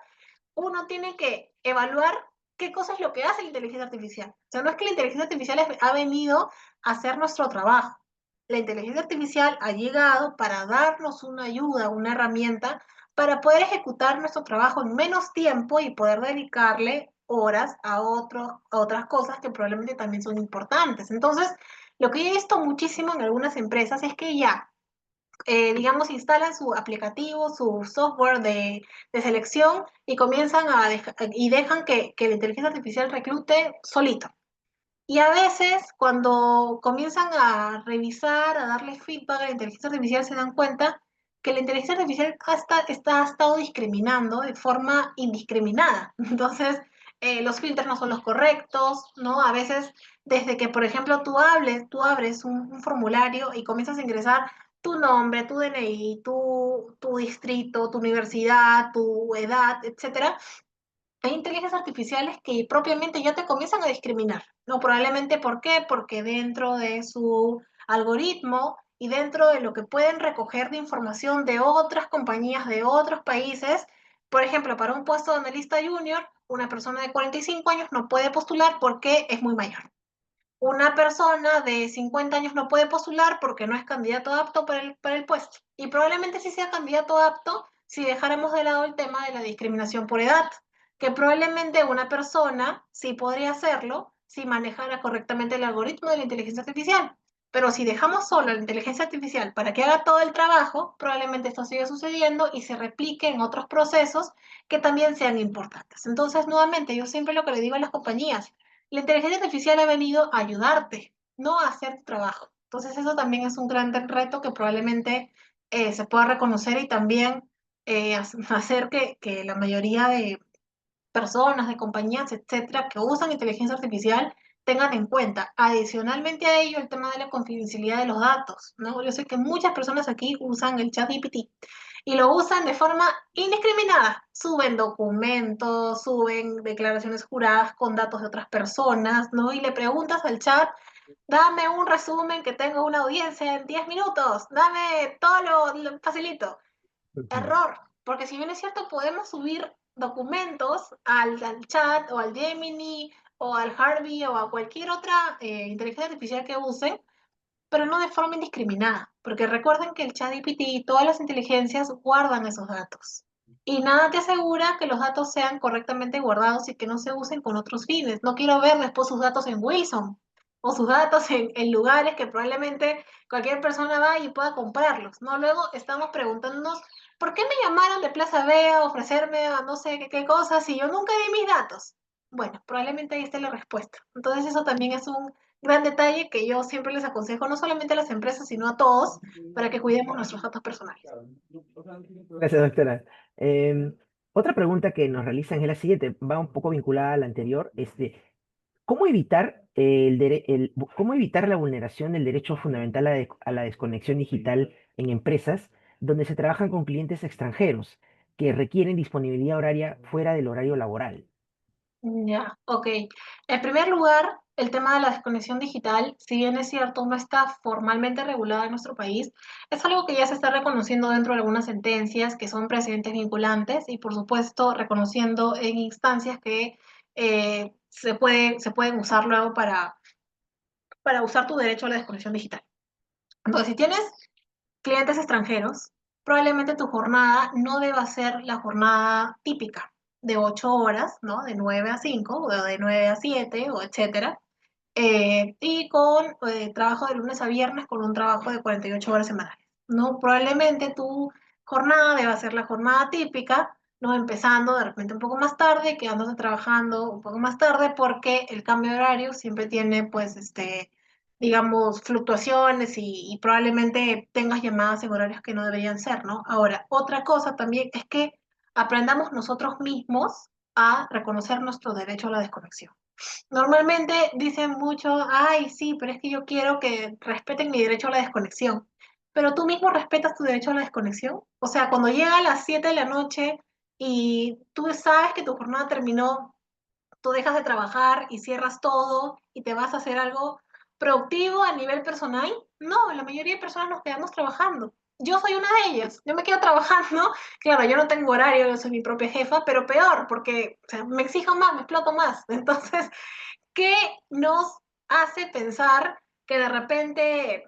uno tiene que evaluar qué cosa es lo que hace la inteligencia artificial. O sea, no es que la inteligencia artificial ha venido a hacer nuestro trabajo. La inteligencia artificial ha llegado para darnos una ayuda, una herramienta para poder ejecutar nuestro trabajo en menos tiempo y poder dedicarle horas a otras cosas que probablemente también son importantes. Entonces, lo que he visto muchísimo en algunas empresas es que ya, digamos, instalan su aplicativo, su software de selección y comienzan y dejan que la inteligencia artificial reclute solito. Y a veces, cuando comienzan a revisar, a darle feedback a la inteligencia artificial, se dan cuenta que la inteligencia artificial ha estado discriminando de forma indiscriminada. Entonces, los filtros no son los correctos, ¿no? A veces, desde que, por ejemplo, tú abres un formulario y comienzas a ingresar tu nombre, tu DNI, tu distrito, tu universidad, tu edad, etcétera, hay inteligencias artificiales que propiamente ya te comienzan a discriminar, ¿no? Probablemente, ¿por qué? Porque dentro de su algoritmo y dentro de lo que pueden recoger de información de otras compañías de otros países, por ejemplo, para un puesto de analista junior, una persona de 45 años no puede postular porque es muy mayor. Una persona de 50 años no puede postular porque no es candidato apto para el puesto. Y probablemente sí sea candidato apto si dejáramos de lado el tema de la discriminación por edad, que probablemente una persona sí podría hacerlo si manejara correctamente el algoritmo de la inteligencia artificial. Pero si dejamos solo la inteligencia artificial para que haga todo el trabajo, probablemente esto siga sucediendo y se replique en otros procesos que también sean importantes. Entonces, nuevamente, yo siempre lo que le digo a las compañías, la inteligencia artificial ha venido a ayudarte, no a hacer tu trabajo. Entonces, eso también es un gran reto que probablemente se pueda reconocer y también hacer que la mayoría de personas, de compañías, etcétera, que usan inteligencia artificial tengan en cuenta. Adicionalmente a ello, el tema de la confidencialidad de los datos, ¿no? Yo sé que muchas personas aquí usan el chat GPT y lo usan de forma indiscriminada. Suben documentos, suben declaraciones juradas con datos de otras personas, ¿no? Y le preguntas al chat, dame un resumen que tengo una audiencia en 10 minutos, dame todo lo facilito. Ujú. Error, porque si bien es cierto, podemos subir documentos al chat o al Gemini o al Harvey o a cualquier otra inteligencia artificial que usen, pero no de forma indiscriminada, porque recuerden que el chat GPT y todas las inteligencias guardan esos datos. Y nada te asegura que los datos sean correctamente guardados y que no se usen con otros fines. No quiero ver después sus datos en Wilson o sus datos en lugares que probablemente cualquier persona va y pueda comprarlos. ¿No? Luego estamos preguntándonos, ¿por qué me llamaron de Plaza B a ofrecerme a no sé qué cosas si yo nunca di mis datos? Bueno, probablemente ahí esté la respuesta. Entonces eso también es un gran detalle que yo siempre les aconsejo, no solamente a las empresas, sino a todos, para que cuidemos nuestros datos personales. Gracias, doctora. Em, Otra pregunta que nos realizan es la siguiente, va un poco vinculada a la anterior. ¿Cómo evitar cómo evitar la vulneración del derecho fundamental a la desconexión digital en empresas donde se trabajan con clientes extranjeros que requieren disponibilidad horaria fuera del horario laboral? Ya, ok. En primer lugar, el tema de la desconexión digital, si bien es cierto, no está formalmente regulada en nuestro país, es algo que ya se está reconociendo dentro de algunas sentencias que son precedentes vinculantes y, por supuesto, reconociendo en instancias que se pueden usar luego para usar tu derecho a la desconexión digital. Entonces, si tienes clientes extranjeros, probablemente tu jornada no deba ser la jornada típica de 8 horas, ¿no? De 9 a 5 o de 9 a 7 o etcétera. Y con trabajo de lunes a viernes con un trabajo de 48 horas semanales, ¿no? Probablemente tu jornada deba ser la jornada típica, ¿no? Empezando de repente un poco más tarde, quedándote trabajando un poco más tarde, porque el cambio de horario siempre tiene, pues, digamos, fluctuaciones y probablemente tengas llamadas en horarios que no deberían ser, ¿no? Ahora, otra cosa también es que aprendamos nosotros mismos a reconocer nuestro derecho a la desconexión. Normalmente dicen mucho, ay, sí, pero es que yo quiero que respeten mi derecho a la desconexión. Pero tú mismo respetas tu derecho a la desconexión. O sea, cuando llega a las 7 de la noche y tú sabes que tu jornada terminó, tú dejas de trabajar y cierras todo y te vas a hacer algo productivo a nivel personal. No, la mayoría de personas nos quedamos trabajando. Yo soy una de ellas. Yo me quedo trabajando. Claro, yo no tengo horario, yo soy mi propia jefa, pero peor, porque o sea, me exijo más, me exploto más. Entonces, ¿qué nos hace pensar que de repente,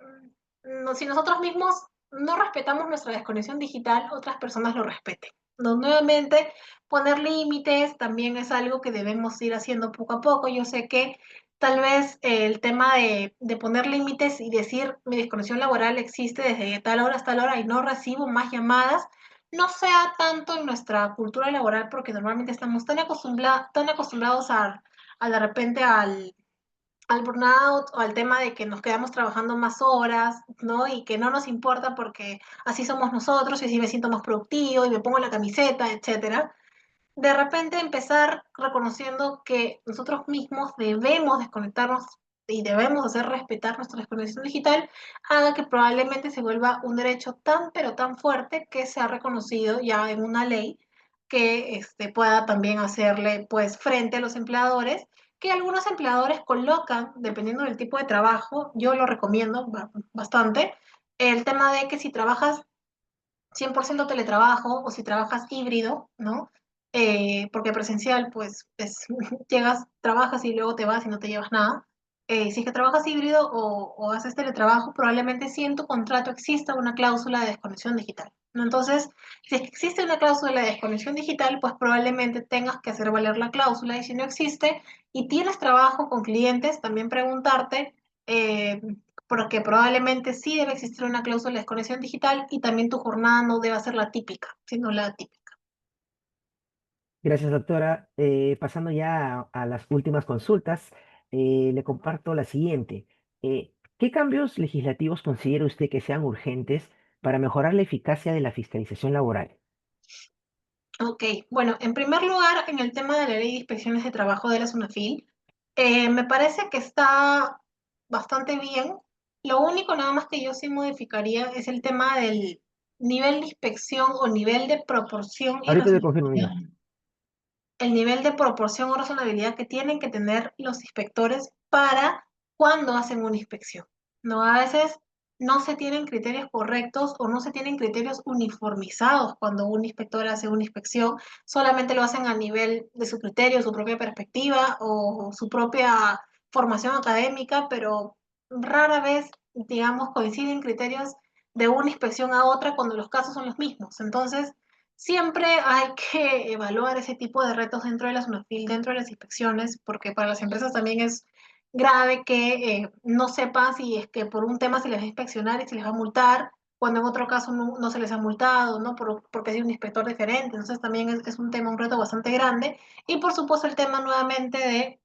si nosotros mismos no respetamos nuestra desconexión digital, otras personas lo respeten? No, nuevamente, poner límites también es algo que debemos ir haciendo poco a poco. Yo sé que tal vez el tema de poner límites y decir mi desconexión laboral existe desde tal hora hasta tal hora y no recibo más llamadas, no sea tanto en nuestra cultura laboral porque normalmente estamos tan acostumbrados a de repente al burnout o al tema de que nos quedamos trabajando más horas, ¿no? Y que no nos importa porque así somos nosotros y así me siento más productivo y me pongo la camiseta, etcétera. De repente empezar reconociendo que nosotros mismos debemos desconectarnos y debemos hacer respetar nuestra desconexión digital, haga que probablemente se vuelva un derecho tan pero tan fuerte que se ha reconocido ya en una ley que pueda también hacerle pues frente a los empleadores, que algunos empleadores colocan, dependiendo del tipo de trabajo, yo lo recomiendo bastante, el tema de que si trabajas 100% teletrabajo o si trabajas híbrido, ¿no? Porque presencial, pues, llegas, trabajas y luego te vas y no te llevas nada. Si es que trabajas híbrido o haces teletrabajo, probablemente sí en tu contrato exista una cláusula de desconexión digital, ¿no? Entonces, si es que existe una cláusula de desconexión digital, pues probablemente tengas que hacer valer la cláusula y si no existe y tienes trabajo con clientes, también preguntarte, porque probablemente sí debe existir una cláusula de desconexión digital y también tu jornada no debe ser la típica, sino la atípica. Gracias, doctora. Pasando ya a las últimas consultas, le comparto la siguiente. ¿Qué cambios legislativos considera usted que sean urgentes para mejorar la eficacia de la fiscalización laboral? Ok, bueno, en primer lugar, en el tema de la ley de inspecciones de trabajo de la SUNAFIL, me parece que está bastante bien. Lo único nada más que yo sí modificaría es el tema del nivel de inspección o nivel de proporción y Ahorita te confirmo, razonabilidad, mira. el nivel de proporción o razonabilidad que tienen que tener los inspectores para cuando hacen una inspección. ¿No? A veces no se tienen criterios correctos o no se tienen criterios uniformizados cuando un inspector hace una inspección, solamente lo hacen a nivel de su criterio, su propia perspectiva o su propia formación académica, pero rara vez, digamos, coinciden criterios de una inspección a otra cuando los casos son los mismos. Entonces, siempre hay que evaluar ese tipo de retos dentro de la SUNAFIL, dentro de las inspecciones, porque para las empresas también es grave que no sepan si es que por un tema se les va a inspeccionar y se les va a multar, cuando en otro caso no se les ha multado, ¿no? Porque es un inspector diferente. Entonces también es un tema, un reto bastante grande. Y por supuesto el tema nuevamente de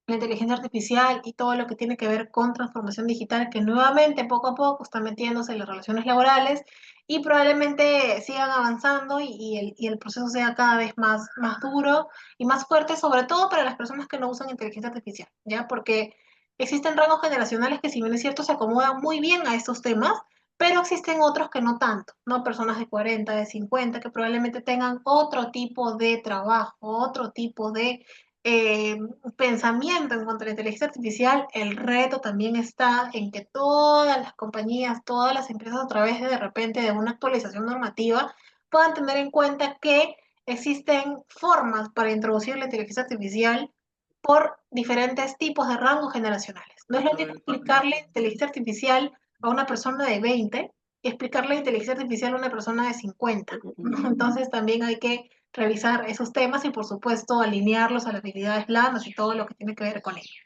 la inteligencia artificial y todo lo que tiene que ver con transformación digital, que nuevamente poco a poco está metiéndose en las relaciones laborales y probablemente sigan avanzando y el proceso sea cada vez más duro y más fuerte, sobre todo para las personas que no usan inteligencia artificial, ¿ya? Porque existen rangos generacionales que, si bien es cierto, se acomodan muy bien a estos temas, pero existen otros que no tanto, ¿no? Personas de 40, de 50, que probablemente tengan otro tipo de trabajo, otro tipo de eh, pensamiento en cuanto a la inteligencia artificial. El reto también está en que todas las compañías, todas las empresas, a través de repente de una actualización normativa, puedan tener en cuenta que existen formas para introducir la inteligencia artificial por diferentes tipos de rangos generacionales. No es lo mismo explicarle inteligencia artificial a una persona de 20 y explicarle inteligencia artificial a una persona de 50. ¿No? Entonces también hay que revisar esos temas y por supuesto alinearlos a las habilidades blandas y todo lo que tiene que ver con ello.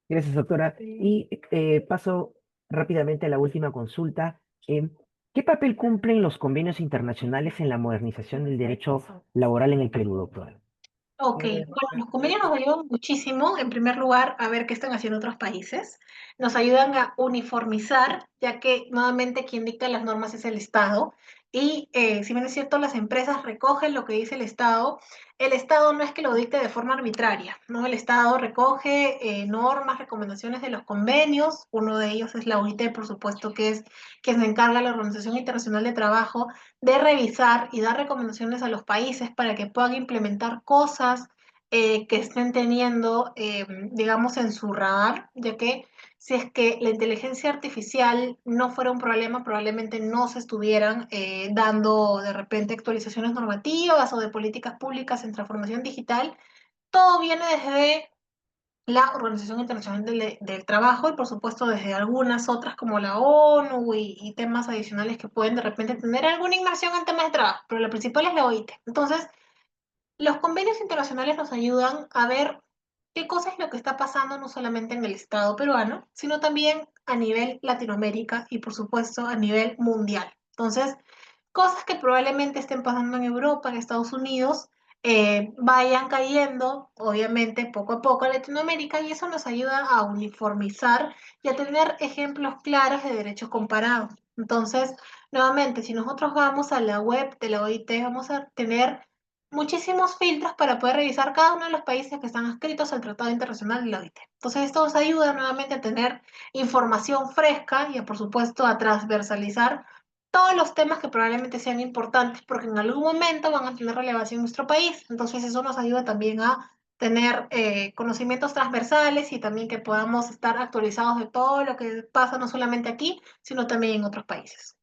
Gracias, doctora. Y paso rápidamente a la última consulta. Em, ¿Qué papel cumplen los convenios internacionales en la modernización del derecho laboral en el Perú, doctora? Ok, bueno, los convenios nos ayudan muchísimo, en primer lugar, a ver qué están haciendo otros países. Nos ayudan a uniformizar, ya que nuevamente quien dicta las normas es el Estado. Y si bien es cierto, las empresas recogen lo que dice el Estado no es que lo dicte de forma arbitraria, ¿no? El Estado recoge normas, recomendaciones de los convenios. Uno de ellos es la OIT, por supuesto, que es quien se encarga de la Organización Internacional de Trabajo de revisar y dar recomendaciones a los países para que puedan implementar cosas que estén teniendo, digamos, en su radar, ya que si es que la inteligencia artificial no fuera un problema, probablemente no se estuvieran dando de repente actualizaciones normativas o de políticas públicas en transformación digital. Todo viene desde la Organización Internacional del Trabajo y por supuesto desde algunas otras como la ONU y temas adicionales que pueden de repente tener alguna inmersión en temas de trabajo, pero la principal es la OIT. Entonces, los convenios internacionales nos ayudan a ver qué cosa es lo que está pasando no solamente en el Estado peruano, sino también a nivel Latinoamérica y por supuesto a nivel mundial. Entonces, cosas que probablemente estén pasando en Europa, en Estados Unidos, vayan cayendo, obviamente, poco a poco a Latinoamérica y eso nos ayuda a uniformizar y a tener ejemplos claros de derechos comparados. Entonces, nuevamente, si nosotros vamos a la web de la OIT, vamos a tener muchísimos filtros para poder revisar cada uno de los países que están adscritos al Tratado Internacional de la OIT. Entonces, esto nos ayuda nuevamente a tener información fresca y, por supuesto, a transversalizar todos los temas que probablemente sean importantes porque en algún momento van a tener relevancia en nuestro país. Entonces eso nos ayuda también a tener conocimientos transversales y también que podamos estar actualizados de todo lo que pasa no solamente aquí, sino también en otros países.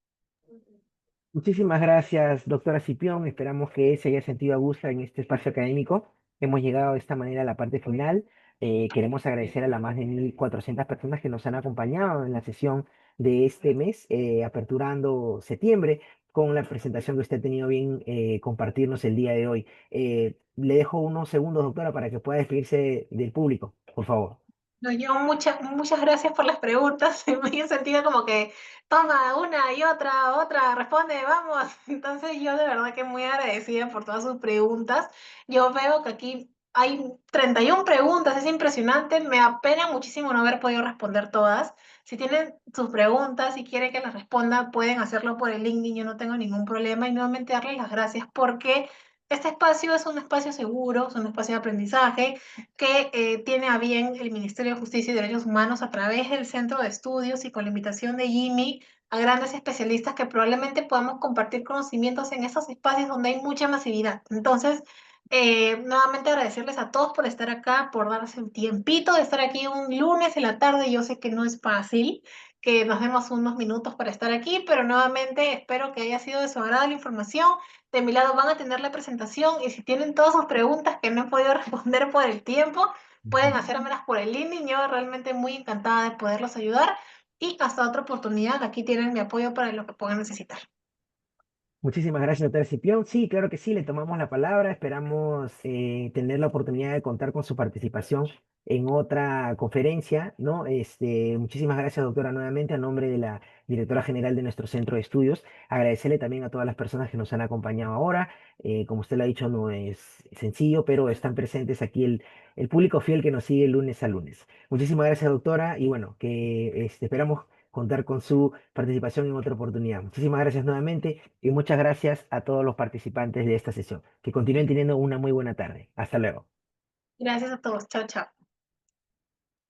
Muchísimas gracias, doctora Cipión. Esperamos que se haya sentido a gusto en este espacio académico. Hemos llegado de esta manera a la parte final. Queremos agradecer a las más de 1.400 personas que nos han acompañado en la sesión de este mes, aperturando septiembre, con la presentación que usted ha tenido bien compartirnos el día de hoy. Le dejo unos segundos, doctora, para que pueda despedirse del público, por favor. No, yo muchas gracias por las preguntas. Me he sentido como que toma una y otra, responde, vamos. Entonces yo de verdad que muy agradecida por todas sus preguntas. Yo veo que aquí hay 31 preguntas, es impresionante. Me apena muchísimo no haber podido responder todas. Si tienen sus preguntas y quieren que las responda, pueden hacerlo por el LinkedIn, yo no tengo ningún problema. Y nuevamente darles las gracias porque este espacio es un espacio seguro, es un espacio de aprendizaje que tiene a bien el Ministerio de Justicia y Derechos Humanos a través del Centro de Estudios y con la invitación de Jimmy a grandes especialistas que probablemente podamos compartir conocimientos en esos espacios donde hay mucha masividad. Entonces, nuevamente agradecerles a todos por estar acá, por darse un tiempito de estar aquí un lunes en la tarde. Yo sé que no es fácil, que nos demos unos minutos para estar aquí, pero nuevamente espero que haya sido de su agrado la información. De mi lado van a tener la presentación y si tienen todas sus preguntas que no he podido responder por el tiempo, pueden Ujú. hacérmelas por el LinkedIn. Yo realmente muy encantada de poderlos ayudar y hasta otra oportunidad. Aquí tienen mi apoyo para lo que puedan necesitar. Muchísimas gracias, doctora Cipión. Sí, claro que sí, le tomamos la palabra. Esperamos tener la oportunidad de contar con su participación en otra conferencia, ¿no? Muchísimas gracias, doctora, nuevamente, a nombre de la directora general de nuestro centro de estudios. Agradecerle también a todas las personas que nos han acompañado ahora. Como usted lo ha dicho, no es sencillo, pero están presentes aquí el público fiel que nos sigue lunes a lunes. Muchísimas gracias, doctora, y bueno, que esperamos contar con su participación en otra oportunidad. Muchísimas gracias nuevamente y muchas gracias a todos los participantes de esta sesión. Que continúen teniendo una muy buena tarde. Hasta luego. Gracias a todos. Chao, chao.